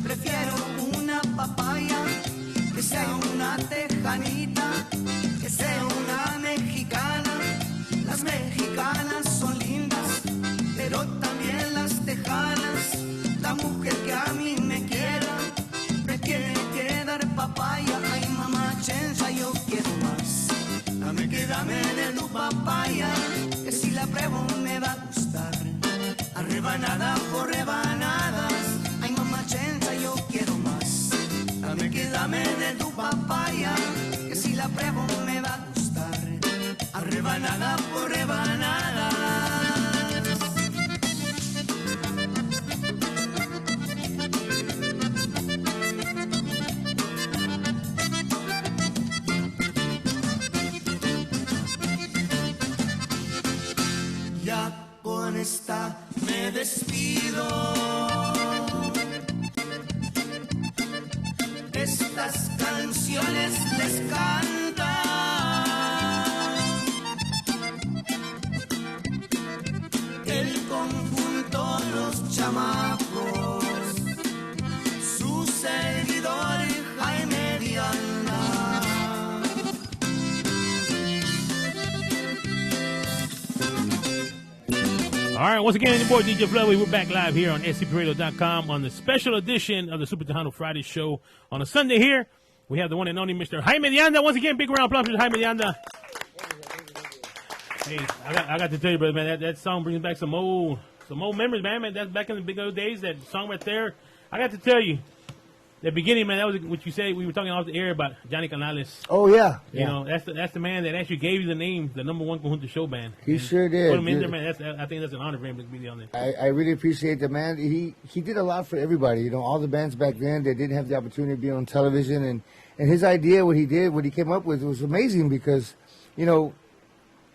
prefiero una papaya que sea una tejanita. papaya, que si la pruebo me va a gustar. A rebanada por rebanadas, ay mamachenza, yo quiero más. Dame que dame de tu papaya, que si la pruebo me va a gustar. A rebanada por rebanada. Ya con esta me despido. Estas canciones les cantan el conjunto Los Chamacos, su servidor Jaime Diana.
All right, once again, your boy DJ Fluffy. We're back live here on scpradio.com on the special edition of the Super Tejano Friday show on a Sunday here. We have the one and only Mr. Jaime Dianda. Once again, big round of applause for Jaime Dianda. Hey, I got to tell you, brother, man, that song brings back some old memories, man. That's back in the big old days. That song right there. I got to tell you, the beginning, man. That was what you said. We were talking off the air about Johnny Canales.
Oh yeah,
You know, that's the man that actually gave you the name, the number one Conjunto show band.
He sure did.
Put him in there, man. I think that's an honor for him to be on there.
I really appreciate the man. He did a lot for everybody. You know, all the bands back then that didn't have the opportunity to be on television, and his idea, what he did, what he came up with, was amazing because, you know,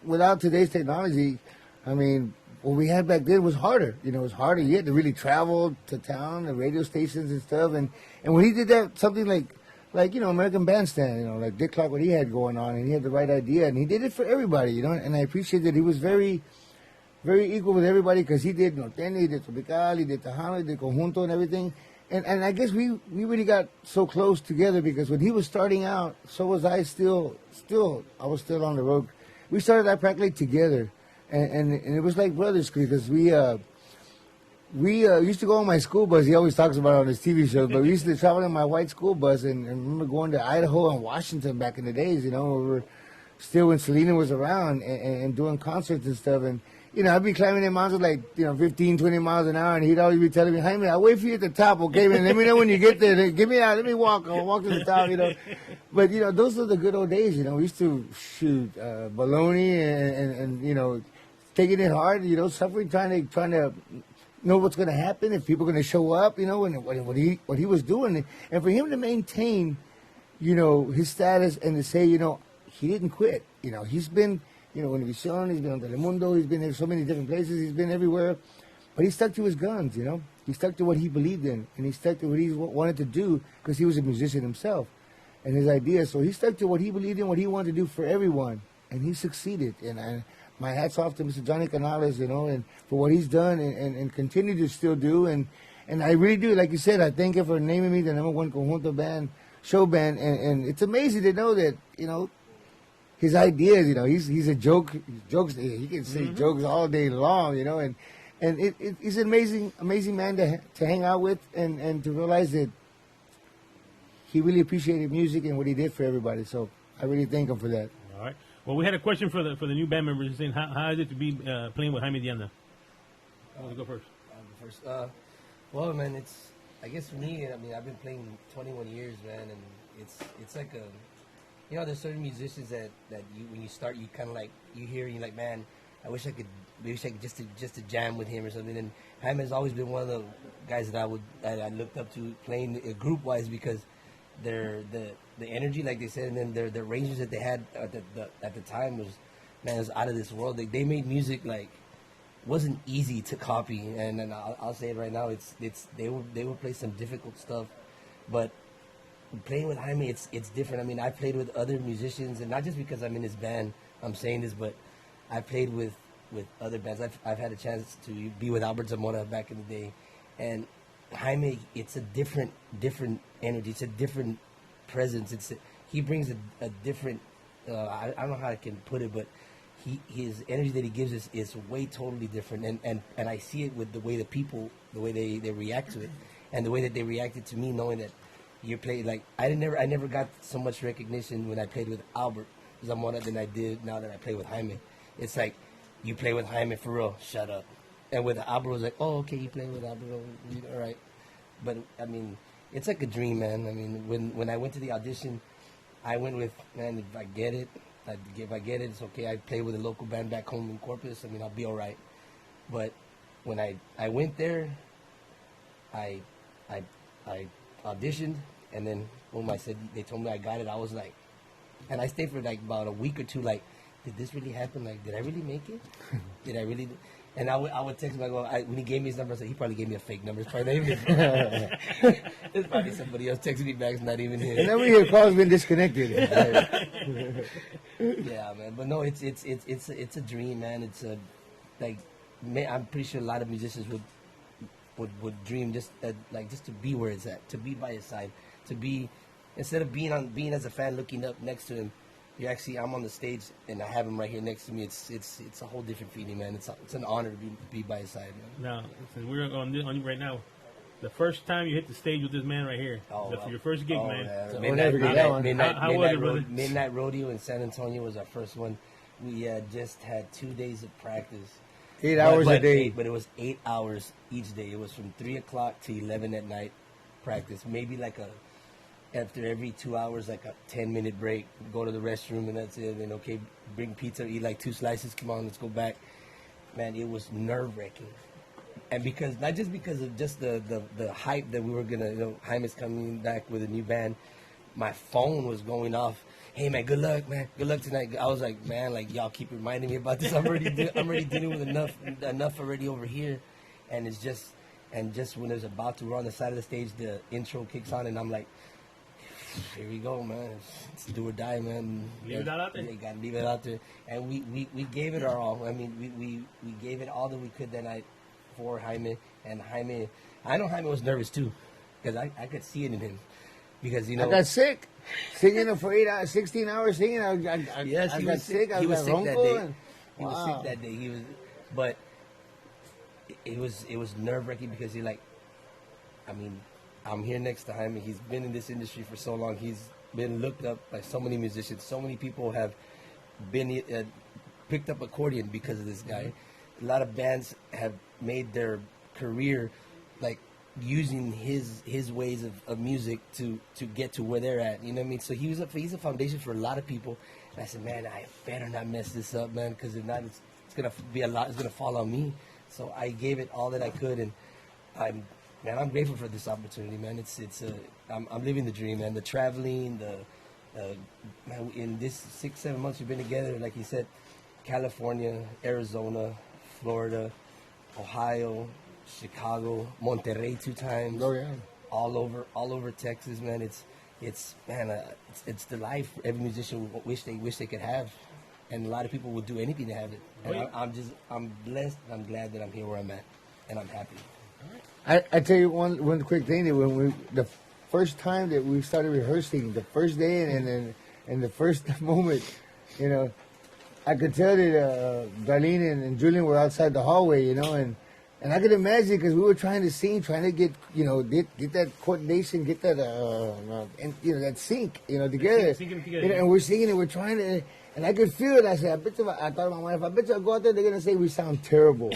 without today's technology, I mean, what we had back then was harder. You know, it was harder. You had to really travel to town, the radio stations and stuff. And when he did that, something like you know, American Bandstand, you know, like Dick Clark, what he had going on, and he had the right idea, and he did it for everybody, you know. And I appreciate that he was very, very equal with everybody because he did Norteño, he did Tropical, he did Tejano, he did Conjunto and everything. And I guess we really got so close together because when he was starting out, so was I still I was still on the road. We started that practically together. And it was like brothers because we used to go on my school bus. He always talks about it on his TV shows, but we used to travel in my white school bus and remember going to Idaho and Washington back in the days, you know, we were still when Selena was around and doing concerts and stuff. And, you know, I'd be climbing in mountains like, you know, 15, 20 miles an hour, and he'd always be telling me, Jaime, I'll wait for you at the top, okay, man? Let me know when you get there. Give me out. Let me walk. I'll walk to the top, you know. But, you know, those are the good old days, you know. We used to shoot baloney and you know, taking it hard, you know, suffering, trying to know what's going to happen, if people are going to show up, you know, and what he was doing. And for him to maintain, you know, his status and to say, you know, he didn't quit. You know, he's been, you know, in Univision, he's been on Telemundo, he's been in so many different places, he's been everywhere. But he stuck to his guns, you know. He stuck to what he believed in, and he stuck to what he wanted to do because he was a musician himself and his ideas. So he stuck to what he believed in, what he wanted to do for everyone, and he succeeded. And my hat's off to Mr. Johnny Canales, you know, and for what he's done and continue to still do. And I really do, like you said, I thank him for naming me the number one Conjunto band, show band. And it's amazing to know that, you know, his ideas, you know, he's a joke. He can say jokes all day long, you know, and he's an amazing man to hang out with and to realize that he really appreciated music and what he did for everybody. So I really thank him for that.
All right. Well, we had a question for the new band members saying how is it to be playing with Jaime Dianda? I'll go first.
Well, man, I guess for me, I mean, I've been playing 21 years, man, and it's like a, you know, there's certain musicians that you, when you start, you kind of like, you hear, you're like, man, I wish I could just to jam with him or something. And Jaime has always been one of the guys that I looked up to playing group wise because the energy, like they said, and then the ranges that they had at the time was out of this world. They made music like wasn't easy to copy, and I'll say it right now, they would play some difficult stuff, but playing with Jaime, it's different. I mean, I played with other musicians, and not just because I'm in his band, I'm saying this, but I played with other bands. I've had a chance to be with Albert Zamora back in the day, and Jaime, it's a different energy. It's a different presence. He brings a different. I don't know how I can put it, but his energy that he gives is way totally different, and I see it with the way the way they react to it, and the way that they reacted to me, knowing that you played like I never got so much recognition when I played with Albert Zamora than I did now that I play with Jaime. it's like you play with Jaime for real, shut up. And with Abro, it's like, oh, okay, you play with Abro, all right. But I mean, it's like a dream, man. I mean, when I went to the audition, I went with, man, if I get it, it's okay. I play with a local band back home in Corpus. I mean, I'll be all right. But when I went there, I auditioned, and then boom, they told me I got it. I was like, and I stayed for like about a week or two, like, did this really happen? Like, did I really make it? Did I really? And I would text him, when he gave me his number, I said, he probably gave me a fake number. It's probably not even it's probably somebody else texting me back. It's not even him.
And then we hear calls been disconnected.
Yeah, man. But no, it's a dream, man. It's a, like, I'm pretty sure a lot of musicians would dream just to be where it's at, to be by his side, to be, instead of being as a fan looking up next to him, I'm on the stage and I have him right here next to me. It's a whole different feeling, man. It's an honor to be by his side, man.
Now, we're on you right now. The first time you hit the stage with this man right here, your first gig, man.
Midnight Rodeo in San Antonio was our first one. We just had 2 days of practice.
8 hours a day.
But it was 8 hours each day. It was from 3 o'clock to 11 at night practice. Maybe after every 2 hours, like a 10-minute break, go to the restroom, and that's it. And okay, bring pizza, eat like 2 slices. Come on, let's go back. Man, it was nerve-wracking. And not just because of just the hype that we were gonna, Jaime's coming back with a new band. My phone was going off. Hey man, good luck, man. Good luck tonight. I was like, man, like y'all keep reminding me about this. I'm already dealing with enough already over here, and just when it's about to run on the side of the stage, the intro kicks on, and I'm like, here we go, man. It's do or die, man.
Leave it out there.
You gotta leave it out there, and we gave it our all. I mean, we gave it all that we could that night for Jaime, and Jaime. I know Jaime was nervous too, because I could see it in him. Because, I
got sick. Singing for 8 hours, 16 hours singing. I got sick.
He was sick that day. He
was
sick that day. But it was nerve-wracking because I'm here next to him. He's been in this industry for so long. He's been looked up by so many musicians. So many people have been picked up accordion because of this guy. A lot of bands have made their career using his ways of music to get to where they're at. You know what I mean? So he's a foundation for a lot of people. And I said, man, I better not mess this up, man, because if not, it's gonna be a lot. It's gonna fall on me. So I gave it all that I could, and I'm grateful for this opportunity, man. I'm living the dream, man. The traveling, man, in this 6-7 months we've been together, like you said, California, Arizona, Florida, Ohio, Chicago, Monterrey 2 times.
Oh yeah.
All over Texas, man. It's the life every musician wish they could have, and a lot of people would do anything to have it. And I'm blessed. And I'm glad that I'm here where I'm at, and I'm happy.
I tell you one quick thing that when the first time that we started rehearsing, the first day and the first moment, I could tell that Darlene and Julian were outside the hallway, and I could imagine because we were trying to sing, trying to get get that coordination, get that that sync together. And we're singing and we're trying to, and I could feel it. I said, I thought to my wife, I bet you I go out there, they're gonna say we sound terrible.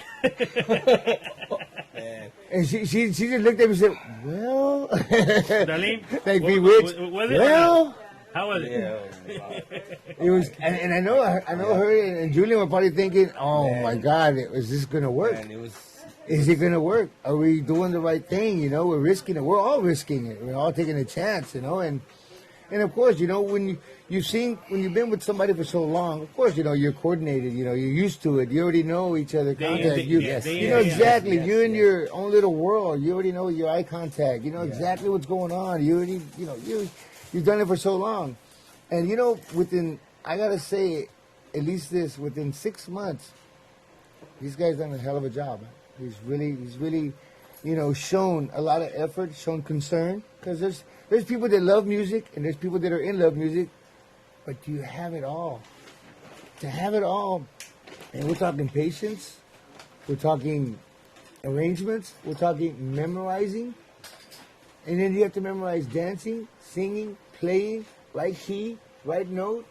And she just looked at me and said, well,
Darlene,
like bewitched.
Was it?
Well.
How was it?
Yeah, it was, and I know her and Julian were probably thinking, "Oh man, my God, is this gonna work?
Man,
is it gonna work? Are we doing the right thing? We're risking it. We're all risking it. We're all taking a chance, And of course, when you sing, when you've been with somebody for so long, of course, you're coordinated. You're used to it. You already know each other. Contact. You know exactly.
Yes,
you're in your own little world. You already know your eye contact. You know exactly what's going on. You already, You've done it for so long. And, I got to say, at least within 6 months, these guys done a hell of a job. Man. He's really, shown a lot of effort, shown concern. Because there's people that love music and there's people that are in love music, but you have it all. To have it all, and we're talking patience, we're talking arrangements, we're talking memorizing, and then you have to memorize dancing, singing, playing, right key, right note.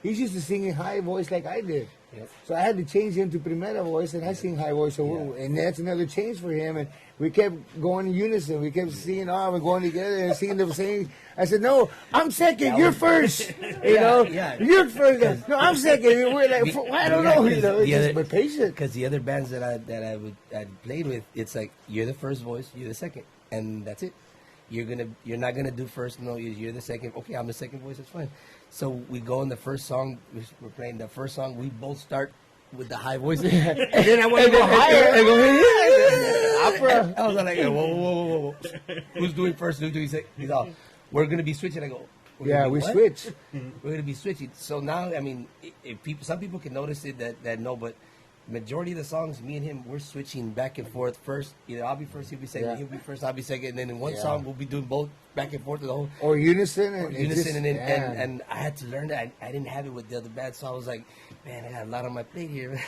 He's used to singing high voice like I did.
Yep.
So I had to change him to primera voice, and I sing high voice. So and that's another change for him. And we kept going in unison. We kept singing, we're going together and singing the same. I said, no, I'm second. You're first. You're first. No, I'm second. We're like, I don't know. It's just, but patient.
Because the other bands that I played with, it's like you're the first voice, you're the second, and that's it. You're not gonna do first. No, you're the second. Okay, I'm the second voice. That's fine. So we go in the first song. We're playing the first song. We both start with the high voice, and then I want to go higher. I go opera. I was like, whoa. Who's doing first? Who's doing second? He's all, we're gonna be switching. I go,
we switch.
We're gonna be switching. So now, I mean, some people can notice it that no, but majority of the songs, me and him, we're switching back and forth. First, either I'll be first, he'll be second. He'll be first, I'll be second. And then in one song, we'll be doing both back and forth the whole.
Or unison.
And I had to learn that. I didn't have it with the other bands, so I was like, man, I got a lot on my plate here.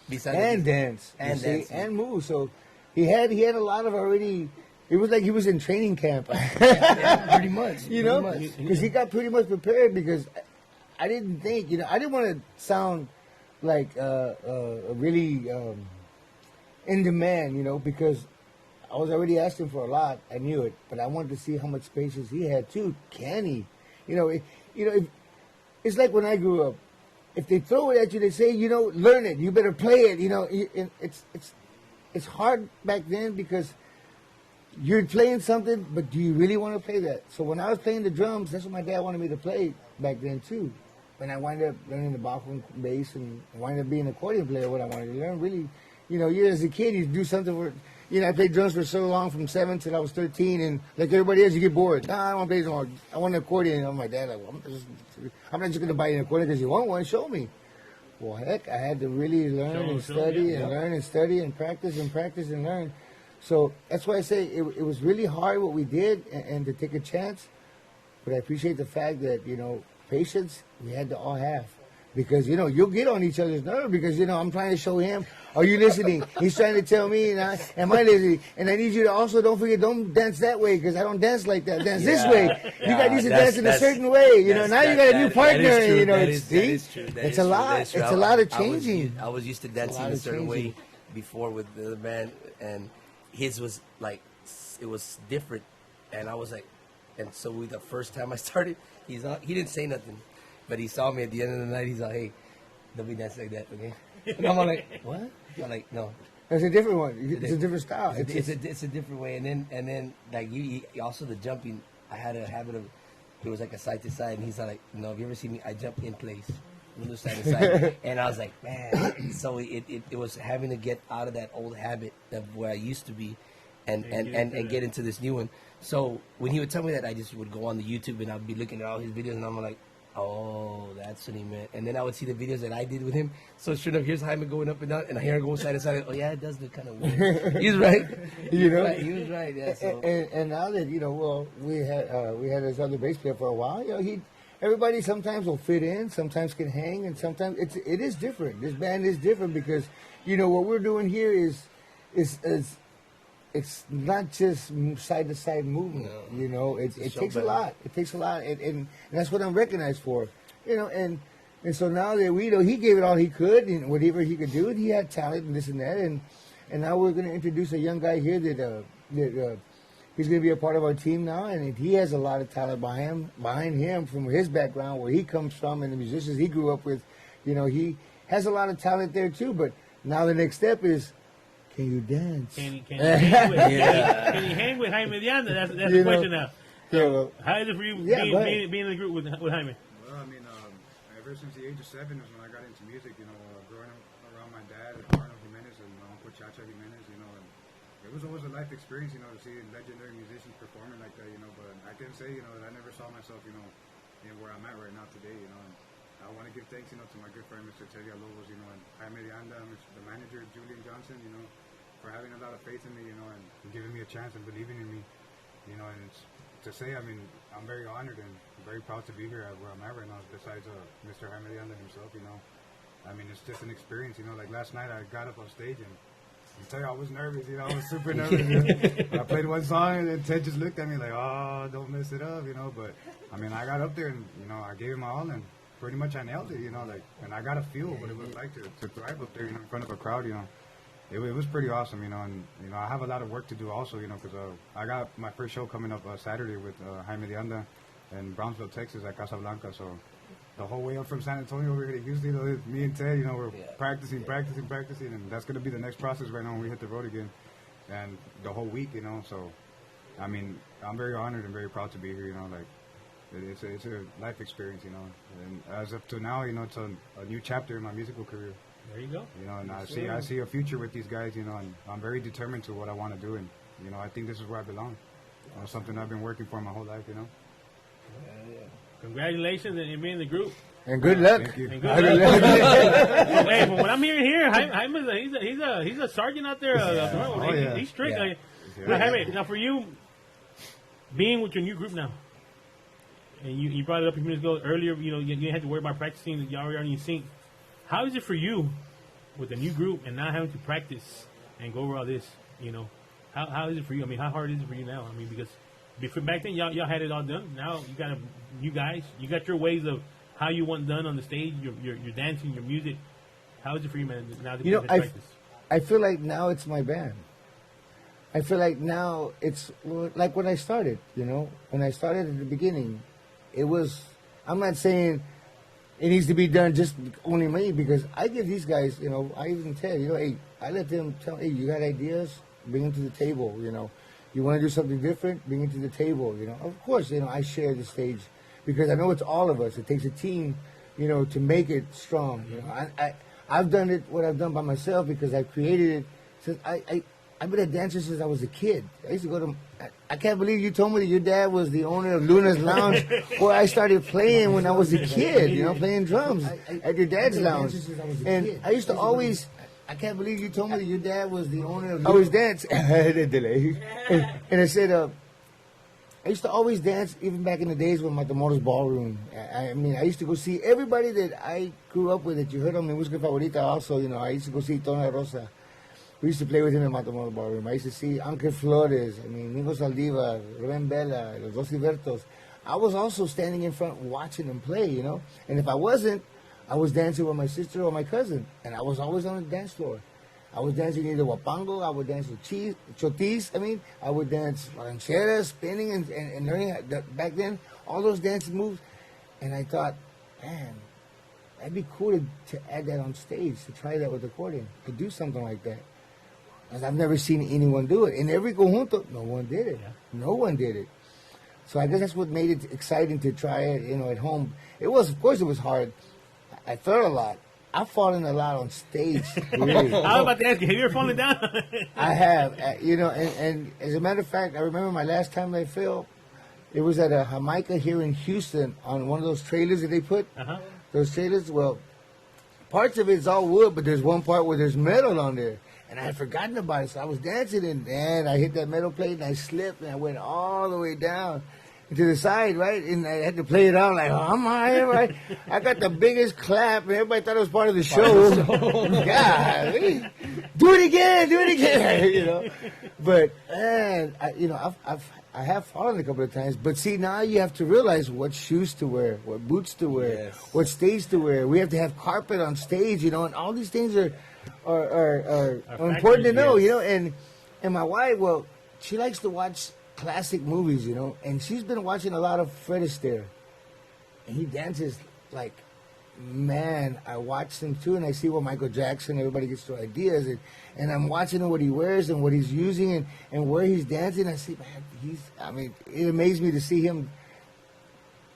Besides
dance and move. So he had a lot of already. It was like he was in training camp.
Pretty much.
Because he got pretty much prepared. Because I didn't think, I didn't want to sound like really in demand, because I was already asking for a lot. I knew it, but I wanted to see how much patience he had too. Can he? It's like when I grew up. If they throw it at you, they say, learn it. You better play it. It's hard back then because you're playing something, but do you really want to play that? So when I was playing the drums, that's what my dad wanted me to play back then too. When I wound up learning the bajo bass and wound up being an accordion player, what I wanted to learn, really, you as a kid, you do something for, I played drums for so long, from 7 till I was 13, and like everybody else, you get bored. I don't want to play anymore. I want an accordion. And my dad, I'm not just going to buy an accordion because you want one. Show me. Well, heck, I had to really learn and study and learn and study and practice and learn. So that's why I say it was really hard what we did and to take a chance. But I appreciate the fact that, patience, we had to all have. Because, you'll get on each other's nerves because, I'm trying to show him, are you listening? He's trying to tell me, am I listening? And I need you to also, don't forget, don't dance that way because I don't dance like that. Dance this way. You got used to dance in a certain way. Now you got a new partner.
That is true.
It's a lot. It's a lot of changing.
I was used to dancing a certain way before with the other band, and his was like, it was different. And I was like, and so the first time I started, he didn't say nothing. But he saw me at the end of the night. He's like, hey, don't be dancing like that, okay? And I'm like, what? I'm like, no.
It's a different one. It's a different style.
It's a different way. And then like you also the jumping, I had a habit of, it was like a side to side. And he's like, no, have you ever seen me? I jump in place. Move side to side. And I was like, man. So it was having to get out of that old habit of where I used to be and get into this new one. So when he would tell me that, I just would go on the YouTube and I'd be looking at all his videos and I'm like, oh, that's what he meant. And then I would see the videos that I did with him. So sure enough, here's Jaime going up and down, and I hear him going side to side. Oh yeah, it does look kind of weird. He's right. He was right. Yeah. So.
And now that we had this other bass player for a while. Everybody sometimes will fit in, sometimes can hang, and sometimes it is different. This band is different because what we're doing here is it's not just side to side movement. No. It takes a lot. It takes a lot, and that's what I'm recognized for. And so now that he gave it all he could and whatever he could do, and he had talent and this and that, and now we're going to introduce a young guy here that he's going to be a part of our team now, and he has a lot of talent behind him from his background, where he comes from, and the musicians he grew up with. He has a lot of talent there too. But now the next step is, can you dance?
Can you hang with Jaime Dianda? That's the question now. So, how is it for you being in the group with Jaime?
Well, I mean, ever since the age of 7 is when I got into music. Growing up around my dad, Arnold Jimenez, and my uncle Chacha Jimenez. And it was always a life experience, to see legendary musicians performing like that. But I can say, that I never saw myself, in where I'm at right now today. And I want to give thanks, to my good friend Mr. Tejano, and Jaime Dianda, the manager Julian Johnson, for having a lot of faith in me, and giving me a chance and believing in me, and it's, to say, I mean, I'm very honored and very proud to be here where I'm at right now, besides Mr. Jaime Dianda himself, I mean, it's just an experience, like last night I got up on stage and I tell you, I was nervous, I was super nervous, I played one song and then Ted just looked at me like, oh, don't mess it up, but I mean, I got up there and, I gave it my all and pretty much I nailed it, you know, like, and I got a feel what it was like to thrive up there, you know, in front of a crowd, you know. It was pretty awesome, you know, and, you know, I have a lot of work to do also, you know, because I got my first show coming up Saturday with Jaime de Anda in Brownsville, Texas at Casablanca, so the whole way up from San Antonio over here to Houston, you know, me and Ted, you know, we're practicing, and that's going to be the next process right now when we hit the road again, and the whole week, you know, so, I mean, I'm very honored and very proud to be here, you know, like, it's a life experience, you know, and as of to now, you know, it's a new chapter in my musical career.
There you go.
You know, and I see a future with these guys, you know, and I'm very determined to what I want to do, and, you know, I think this is where I belong. You know, something I've been working for my whole life, you know.
Congratulations and being in the group.
And good luck.
Thank you.
And good luck. Hey, but when I'm hearing here, he's a sergeant out there. He's strict.
Yeah.
But Jaime, now for you, being with your new group now, and you brought it up a few minutes ago earlier, you know, you didn't have to worry about practicing, you already in sync. How is it for you with the new group and not having to practice and go over all this, you know? How is it for you? I mean, how hard is it for you now? I mean, because before, back then, y'all had it all done. Now you got you guys, you got your ways of how you want done on the stage, your dancing, your music. How is it for you, man, now that you have practice?
I feel like now it's my band. I feel like now it's like when I started, you know? When I started at the beginning, it was, I'm not saying it needs to be done just only me, because I give these guys, you know, I even tell, you know, hey, I let them tell, hey, you got ideas, bring them to the table, you know. You want to do something different, bring it to the table, you know. Of course, you know, I share the stage because I know it's all of us. It takes a team, you know, to make it strong. You know, I've done it, what I've done by myself, because I've created it since I've been a dancer since I was a kid. I used to go to, I can't believe you told me that your dad was the owner of Luna's Lounge, where I started playing when I was a kid, you know, playing drums at your dad's lounge. And I used to always, I can't believe you told me that your dad was the owner of Luna's. I always dance. And I said, I used to always dance, even back in the days when Matamoros Ballroom. I mean, I used to go see everybody that I grew up with, that you heard on Mi Música Favorita also, you know. I used to go see Tona Rosa. We used to play with him in Matamoros Ballroom. I used to see Ángel Flores, I mean, Mingo Saldívar, Rubén Vela, Los Dos Ibertos. I was also standing in front watching them play, you know. And if I wasn't, I was dancing with my sister or my cousin. And I was always on the dance floor. I was dancing either Wapango, I would dance with Chotis, I would dance ranchera, spinning and learning back then, all those dance moves. And I thought, man, that'd be cool to add that on stage, to try that with accordion, to do something like that. Because I've never seen anyone do it. In every conjunto, no one did it. Yeah. No one did it. So I guess that's what made it exciting to try it, you know, at home. It was, of course, it was hard. I fell a lot. I've fallen a lot on stage. Really.
I was about to ask you, have you ever fallen down?
I have. You know, and as a matter of fact, I remember my last time I fell, it was at a Jamaica here in Houston on one of those trailers that they put. Uh-huh. Those trailers, well, parts of it's all wood, but there's one part where there's metal on there. And I had forgotten about it, so I was dancing, and I hit that metal plate, and I slipped, and I went all the way down to the side, right? And I had to play it out like, oh, I'm all right. I got the biggest clap, and everybody thought it was part of the show. God, do it again, you know. But, man, I have fallen a couple of times. But see, now you have to realize what shoes to wear, what boots to wear, what stage to wear. We have to have carpet on stage, you know, and all these things are important to know, you know. And my wife, well, she likes to watch classic movies, you know, and she's been watching a lot of Fred Astaire, and he dances like, man, I watch him too, and I see what Michael Jackson, everybody gets their ideas, and I'm watching what he wears and what he's using and where he's dancing. I see, man, it amazed me to see him,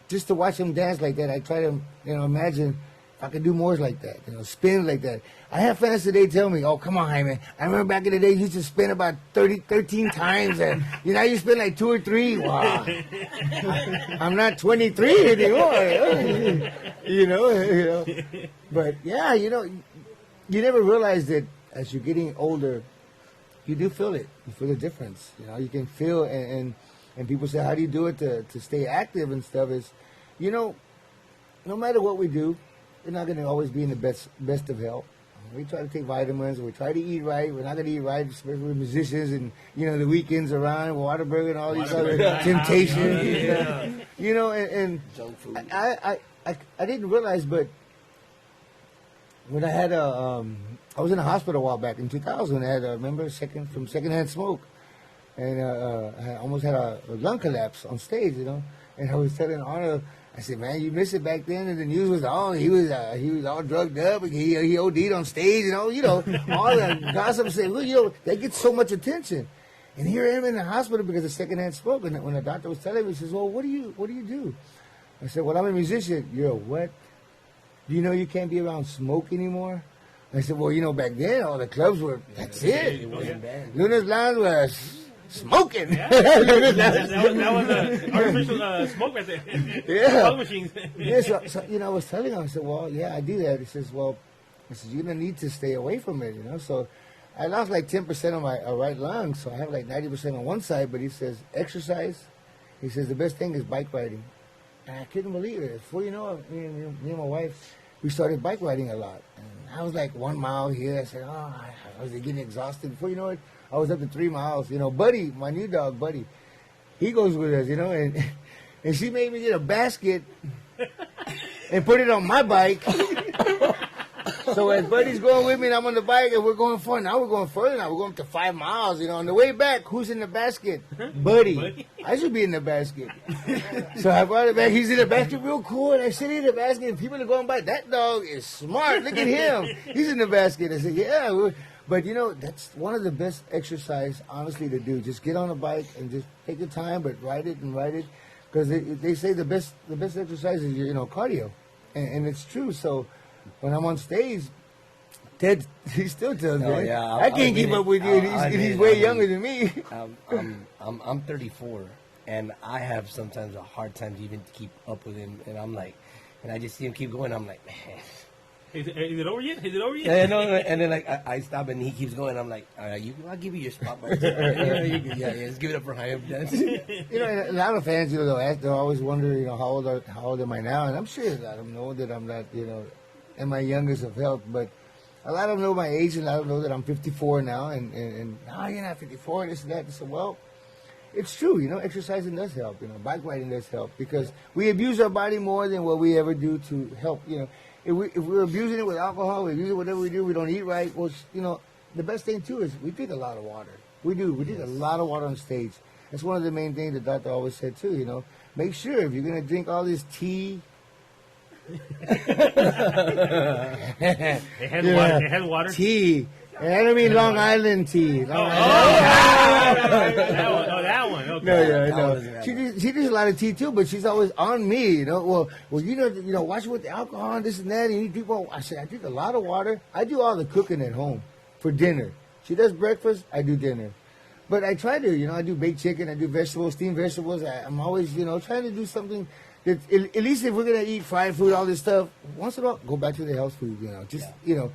just to watch him dance like that. I try to, you know, imagine if I could do more like that, you know, spin like that. I have fans today tell me, oh, come on, Jaime. I remember back in the day, you used to spin about 13 times, and you know, you spin like 2 or 3. Wow. I'm not 23 anymore. you know. But, yeah, you know, you never realize that as you're getting older, you do feel it. You feel the difference. You know, you can feel, and people say, how do you do it to stay active and stuff? Is, you know, no matter what we do, we're not going to always be in the best of health. We try to take vitamins. We try to eat right. We're not going to eat right, especially with musicians and, you know, the weekends around, Whataburger and all these other temptations. You know, and
junk food.
I I didn't realize, but when I had I was in a hospital a while back in 2000. I had remember from secondhand smoke, and I almost had a lung collapse on stage, you know. And I was telling Arnold, I said, man, you missed it back then, and the news was on. He was all drugged up. He OD'd on stage, you know, all the gossip said, well, you know, that gets so much attention. And here I am in the hospital because of secondhand smoke. And when the doctor was telling me, he says, well, what do you do? I said, well, I'm a musician. You're a what? Do you know you can't be around smoke anymore? I said, well, you know, back then all the clubs were, that's it.
It wasn't bad.
Luna's Lounge was smoking.
Yeah. that was artificial smoke right there.
Yeah.
Smoke machines.
Yeah, so, you know, I was telling him, I said, well, yeah, I do that. He says, well, you're going to need to stay away from it, you know. So I lost like 10% of my right lung, so I have like 90% on one side, but he says, exercise. He says, the best thing is bike riding. And I couldn't believe it. Before you know it, me and my wife, we started bike riding a lot. And I was like 1 mile here. I said, I was getting exhausted. Before you know it, I was up to 3 miles. You know, Buddy, my new dog, Buddy, he goes with us, you know, and she made me get a basket and put it on my bike. So as Buddy's going with me and I'm on the bike and we're going far, now we're going further now. We're going up to 5 miles, you know. On the way back, who's in the basket? Buddy. I should be in the basket. So I brought it back. He's in the basket real cool. And I sit in the basket and people are going by, that dog is smart. Look at him. He's in the basket. I said, yeah. But, you know, that's one of the best exercise, honestly, to do. Just get on a bike and just take the time, but ride it. Because they say the best exercise is, you know, cardio. And it's true. So when I'm on stage, Ted, he still tells me,
yeah,
I can't keep up with you. He's way younger than me.
I'm 34, and I have sometimes a hard time to even keep up with him. And I'm like, and I just see him keep going. I'm like, man.
Is it over yet?
Yeah, no, and then like I stop and he keeps going. I'm like, all right, I'll give you your spot. Yeah, let's give it up for him.
You know, a lot of fans, you know, they'll always wonder, you know, how old am I now? And I'm sure a lot of them know that I'm not, you know, in my youngest of health, but a lot of them know my age, and a lot of them know that I'm 54 now, and no, you're not 54, this and that. I said, well, it's true, you know, exercising does help, you know, bike riding does help, because we abuse our body more than what we ever do to help, you know. If we're abusing it with alcohol, we abuse it whatever we do, we don't eat right, well, you know, the best thing, too, is we drink a lot of water. We do. We drink a lot of water on stage. That's one of the main things the doctor always said, too, you know. Make sure if you're going to drink all this tea,
It had water.
Tea. And I don't mean Long Island tea.
That one. Okay.
No. She drinks a lot of tea too, but she's always on me. You know. Well, you know, watch with the alcohol and this and that. And you people, I said, I drink a lot of water. I do all the cooking at home for dinner. She does breakfast. I do dinner. But I try to, you know, I do baked chicken. I do vegetables, steamed vegetables. I'm always, you know, trying to do something. That, at least if we're gonna eat fried food, all this stuff, once in a while, go back to the health food. You know, you know,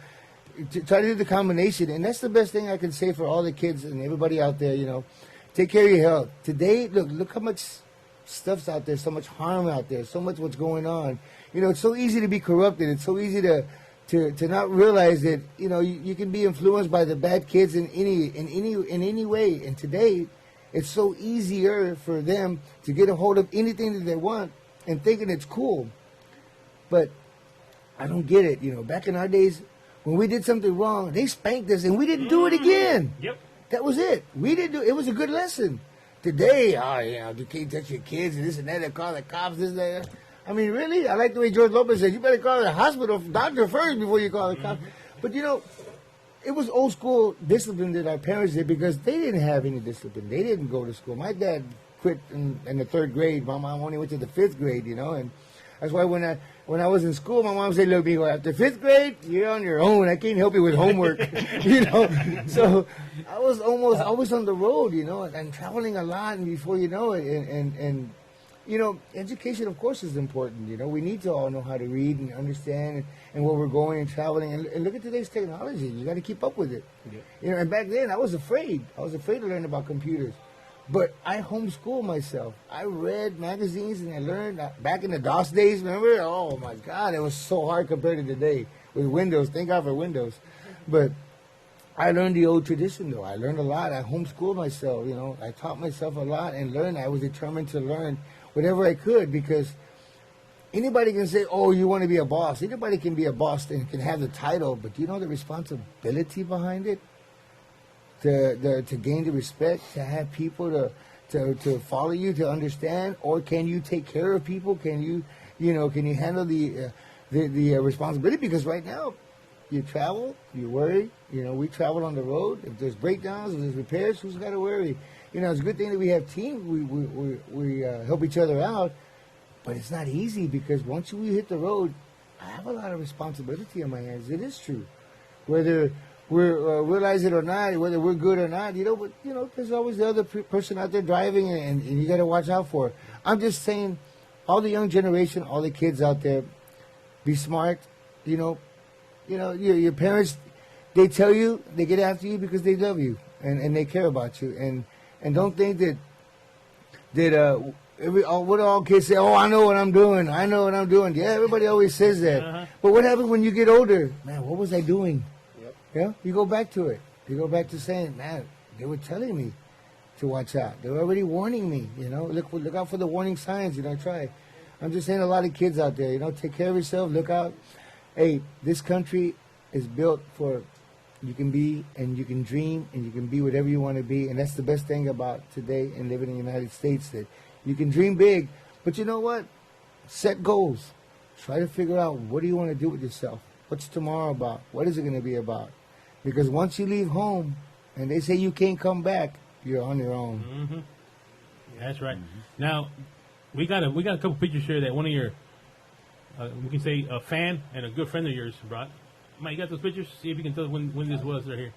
try to do the combination, and that's the best thing I can say for all the kids and everybody out there. You know, take care of your health. Today, look how much stuff's out there, so much harm out there, so much what's going on. You know, it's so easy to be corrupted. It's so easy to not realize that, you know, you can be influenced by the bad kids in any way. And today, it's so easier for them to get a hold of anything that they want and thinking it's cool. But I don't get it. You know, back in our days, when we did something wrong, they spanked us and we didn't do it again.
Yep.
That was it. We didn't do it. It was a good lesson. Today, you know, you can't touch your kids and this and that. They call the cops, this and that. I mean, really? I like the way George Lopez said, you better call the hospital doctor first before you call the cops. But, you know, it was old school discipline that our parents did because they didn't have any discipline. They didn't go to school. My dad quit in the 3rd grade. My mom only went to the 5th grade, you know, and that's why when I was in school, my mom said, look, Migo, after 5th grade, you're on your own. I can't help you with homework, you know. So I was almost always on the road, you know, and traveling a lot, and before you know it, and you know, education, of course, is important. You know, we need to all know how to read and understand and where we're going and traveling. And look at today's technology. You got to keep up with it. Yeah. You know, and back then, I was afraid. I was afraid to learn about computers. But I homeschooled myself. I read magazines and I learned. Back in the DOS days, remember? Oh, my God, it was so hard compared to today with Windows. Thank God for Windows. But I learned the old tradition, though. I learned a lot. I homeschooled myself, you know. I taught myself a lot and learned. I was determined to learn whatever I could because anybody can say, oh, you want to be a boss. Anybody can be a boss and can have the title, but do you know the responsibility behind it? To gain the respect, to have people to follow you, to understand, or can you take care of people? Can you handle the responsibility? Because right now, you travel, you worry. We travel on the road. If there's breakdowns, if there's repairs, who's got to worry? It's a good thing that we have teams. We help each other out, but it's not easy because once we hit the road, I have a lot of responsibility on my hands. It is true, whether we realize it or not, whether we're good or not. But there's always the other person out there driving, and you got to watch out for. I'm just saying, all the young generation, all the kids out there, be smart. Your parents, they tell you, they get after you because they love you and they care about you, and don't think that what all kids say, oh, I know what I'm doing. Yeah, everybody always says that. Uh-huh. But what happens when you get older? Man, what was I doing? Yep. Yeah, you go back to it. You go back to saying, man, they were telling me to watch out. They were already warning me. Look out for the warning signs. Try. I'm just saying, a lot of kids out there, take care of yourself. Look out. Hey, this country is built for you can be and you can dream and you can be whatever you want to be. And that's the best thing about today and living in the United States, that you can dream big. But you know what? Set goals. Try to figure out, what do you want to do with yourself? What's tomorrow about? What is it going to be about? Because once you leave home and they say you can't come back, you're on your own.
Mm-hmm. That's right. Mm-hmm. Now, we got a couple pictures here that one of your, we can say a fan and a good friend of yours brought. Mike, you got those pictures? See if you can tell when this was right here.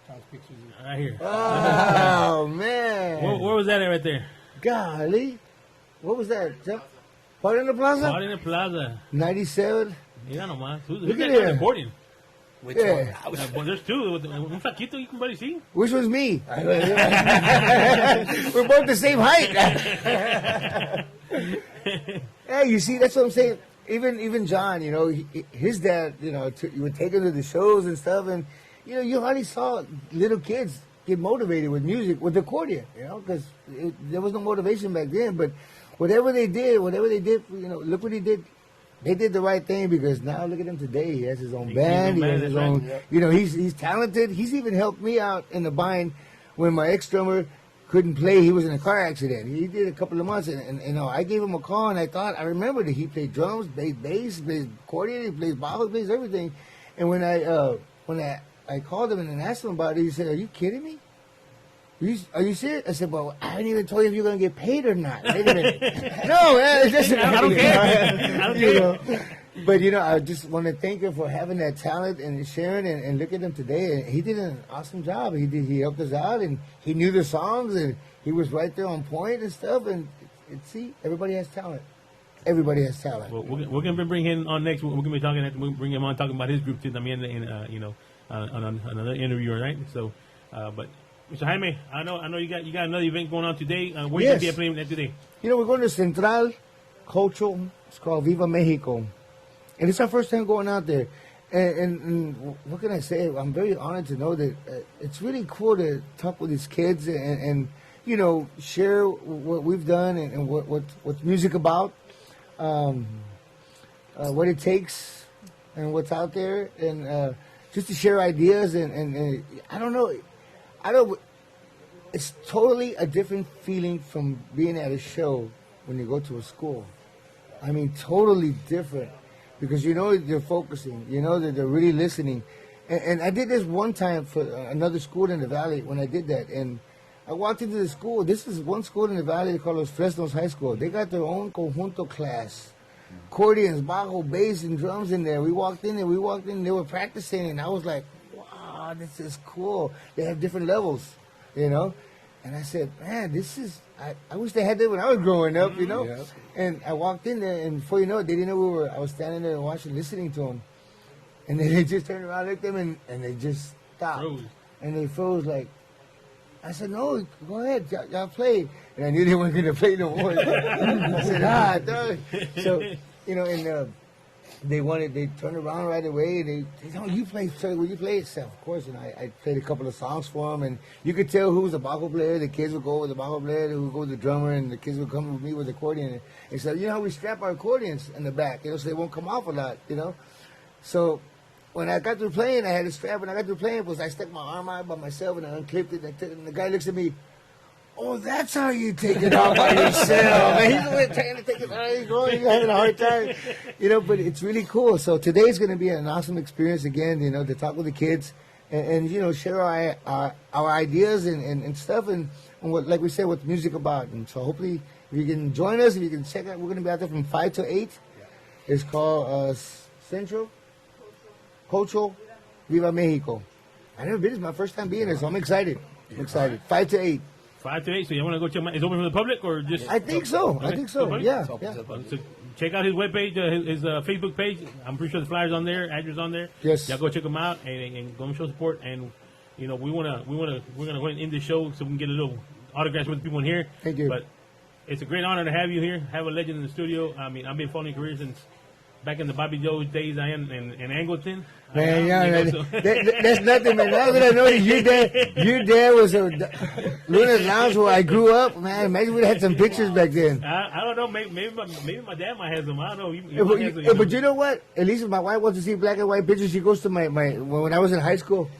John's pictures. Right here.
Oh, man.
Where was that at right there?
Golly. What was that? Party in the Plaza?
Party in the Plaza.
97.
Yeah, nomás. Who's
Look
that
at it.
recording?
Which one?
Well, there's two. Un flaquito, you can barely see.
Which was me? We're both the same height. Hey, you see, that's what I'm saying. Even John, his dad, you would take him to the shows and stuff, and you hardly saw little kids get motivated with music, with accordion, because there was no motivation back then. But whatever they did, look what he did. They did the right thing, because now look at him today. He has his own band. He has his own. Yep. He's talented. He's even helped me out in the bind when my ex-drummer couldn't play. He was in a car accident. He did a couple of months, and I gave him a call, and I remember that he played drums, played bass, played accordion, he plays bajo, he plays everything. And when I called him and asked him about it, he said, "Are you kidding me? Are you serious?" I said, "Well, I haven't even told you if you're going to get paid or not." Wait a minute. No, man, it's just
I don't care. I don't care.
But, I just want to thank him for having that talent and sharing, and look at him today. He did an awesome job. He helped us out, and he knew the songs, and he was right there on point and stuff. And see, everybody has talent. Everybody has talent.
Well, we're going to bring him on next. We're going to be we'll bring him on talking about his group too. On another interview, right? So, but Mr. Jaime, I know you got another event going on today. Where you going to be playing that today?
We're going to Central Cultural. It's called Viva Mexico. And it's our first time going out there. And what can I say? I'm very honored to know that it's really cool to talk with these kids and share what we've done and what's music about, what it takes and what's out there, and just to share ideas. And I don't know. It's totally a different feeling from being at a show when you go to a school. I mean, totally different. Because they're focusing, that they're really listening. And I did this one time for another school in the Valley when I did that. And I walked into the school. This is one school in the Valley, they call it Fresno's High School. They got their own conjunto class. Accordions, bajo, bass, and drums in there. We walked in, they were practicing, and I was like, wow, this is cool. They have different levels, And I said, man, this is, I wish they had that when I was growing up, Yeah. And I walked in there, and before you know it, they didn't know I was standing there watching, listening to them. And then they just turned around, looked at them, and they just stopped. And they froze like, I said, no, go ahead, y'all play. And I knew they weren't going to play no more. I said, dog. So, they turned around right away. They oh, you play, sir, will you play it? So, of course, and I played a couple of songs for them, and you could tell who was the bajo player. The kids would go with the bajo player, who would go with the drummer, and the kids would come with me with the accordion. And so, you know how we strap our accordions in the back, you know, so they won't come off a lot, you know. So when I got through playing, I had a strap. When I got through playing, I stuck my arm out by myself, and I unclipped it, and the guy looks at me. Oh, that's how you take it off by yourself. And he's trying to take it out. He's having a hard time. You know, but it's really cool. So today's going to be an awesome experience again, you know, to talk with the kids and you know, share our ideas and stuff and what, like we said, what the music about. And so hopefully if you can join us, if you can check out, we're going to be out there from 5 to 8. Yeah. It's called Central Cultural Viva Mexico. I've never been. It's my first time being there, so I'm excited. I'm excited. 5 to 8.
5 to 8, so you want to go check my, it's open for the public or just?
I think so.
Okay.
I think so. Yeah.
So check out his webpage, his Facebook page. I'm pretty sure the flyer's on there, address on there.
Yes.
Y'all go check them out and go and show support. And you know, we're gonna go ahead and end the show so we can get a little autographs with the people in here.
Thank you.
But it's a great honor to have you here, have a legend in the studio. I mean, I've been following your career since back in the Bobby Joe's days. I am in Angleton.
Man, that's nothing, man. Now that I know that your dad was a Luna's Lounge where I grew up, man. Imagine we'd had some pictures back then.
I don't know. Maybe my dad might have some. I don't know.
But you know what? At least if my wife wants to see black and white pictures, she goes to my when I was in high school.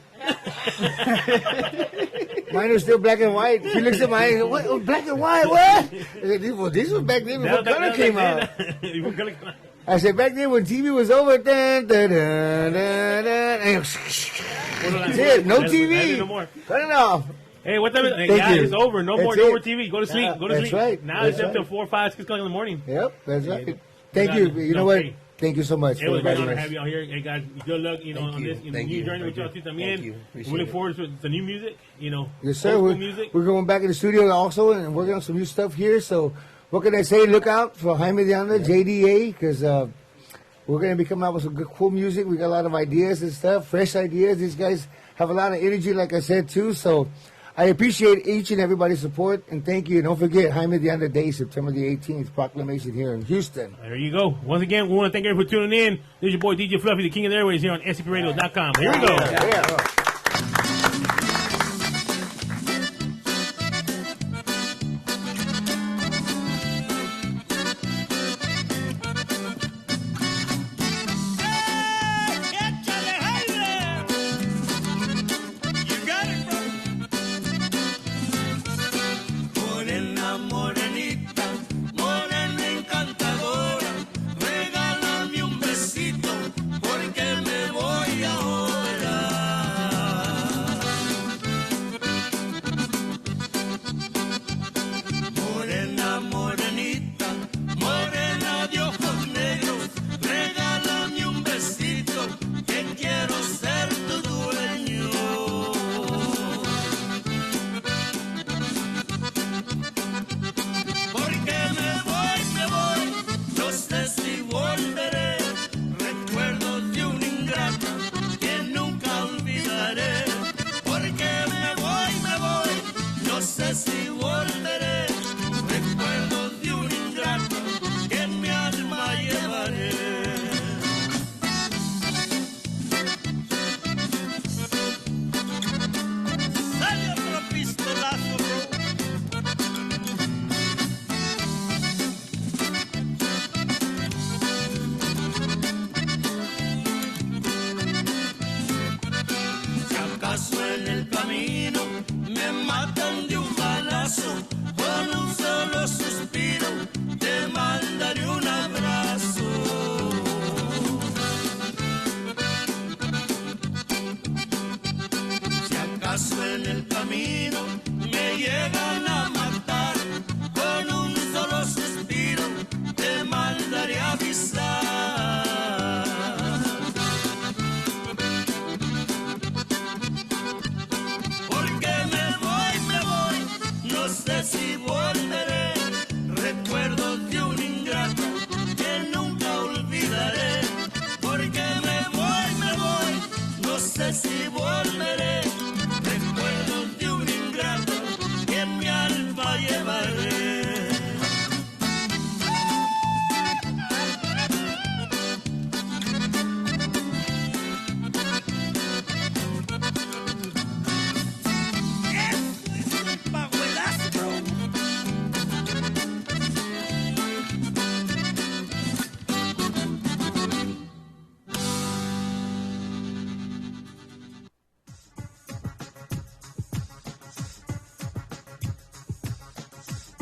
Mine was still black and white. She looks at mine. What? Oh, black and white? What? I said, well, this was back then before color came out. I said, back then when TV was over, that's it. No TV.
No more.
Cut it off.
Hey, what time is it? Yeah, it's over. No more TV. Go to sleep. Go to
that's
sleep.
Right.
Now it's up to 4, 5, 6 o'clock in the morning.
Yep, that's right. Thank you. You know what? Thank you so much.
It was an honor to have you all here. Hey, guys, good luck, you know, on this new journey with y'all too también. We look forward to the new music, you know.
Yes, sir. We're going back in the studio also and working on some new stuff here. So what can I say? Look out for Jaime de Anda, JDA, because we're going to be coming out with some good, cool music. We got a lot of ideas and stuff, fresh ideas. These guys have a lot of energy, like I said, too. So I appreciate each and everybody's support, and thank you. Don't forget, Jaime de Anda Day, September the 18th, proclamation here in Houston.
There you go. Once again, we want to thank everyone for tuning in. This is your boy, DJ Fluffy, the king of the airways here on scpradio.com. Here we go.
Yeah.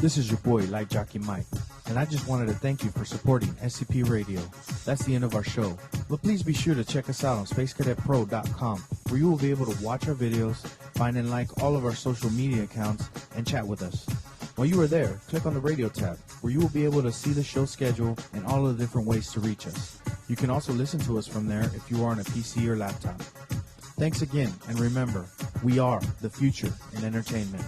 This is your boy, Light Jockey Mike, and I just wanted to thank you for supporting SCP Radio. That's the end of our show, but please be sure to check us out on SpaceCadetPro.com, where you will be able to watch our videos, find and like all of our social media accounts, and chat with us. While you are there, click on the radio tab, where you will be able to see the show schedule and all of the different ways to reach us. You can also listen to us from there if you are on a PC or laptop. Thanks again, and remember, we are the future in entertainment.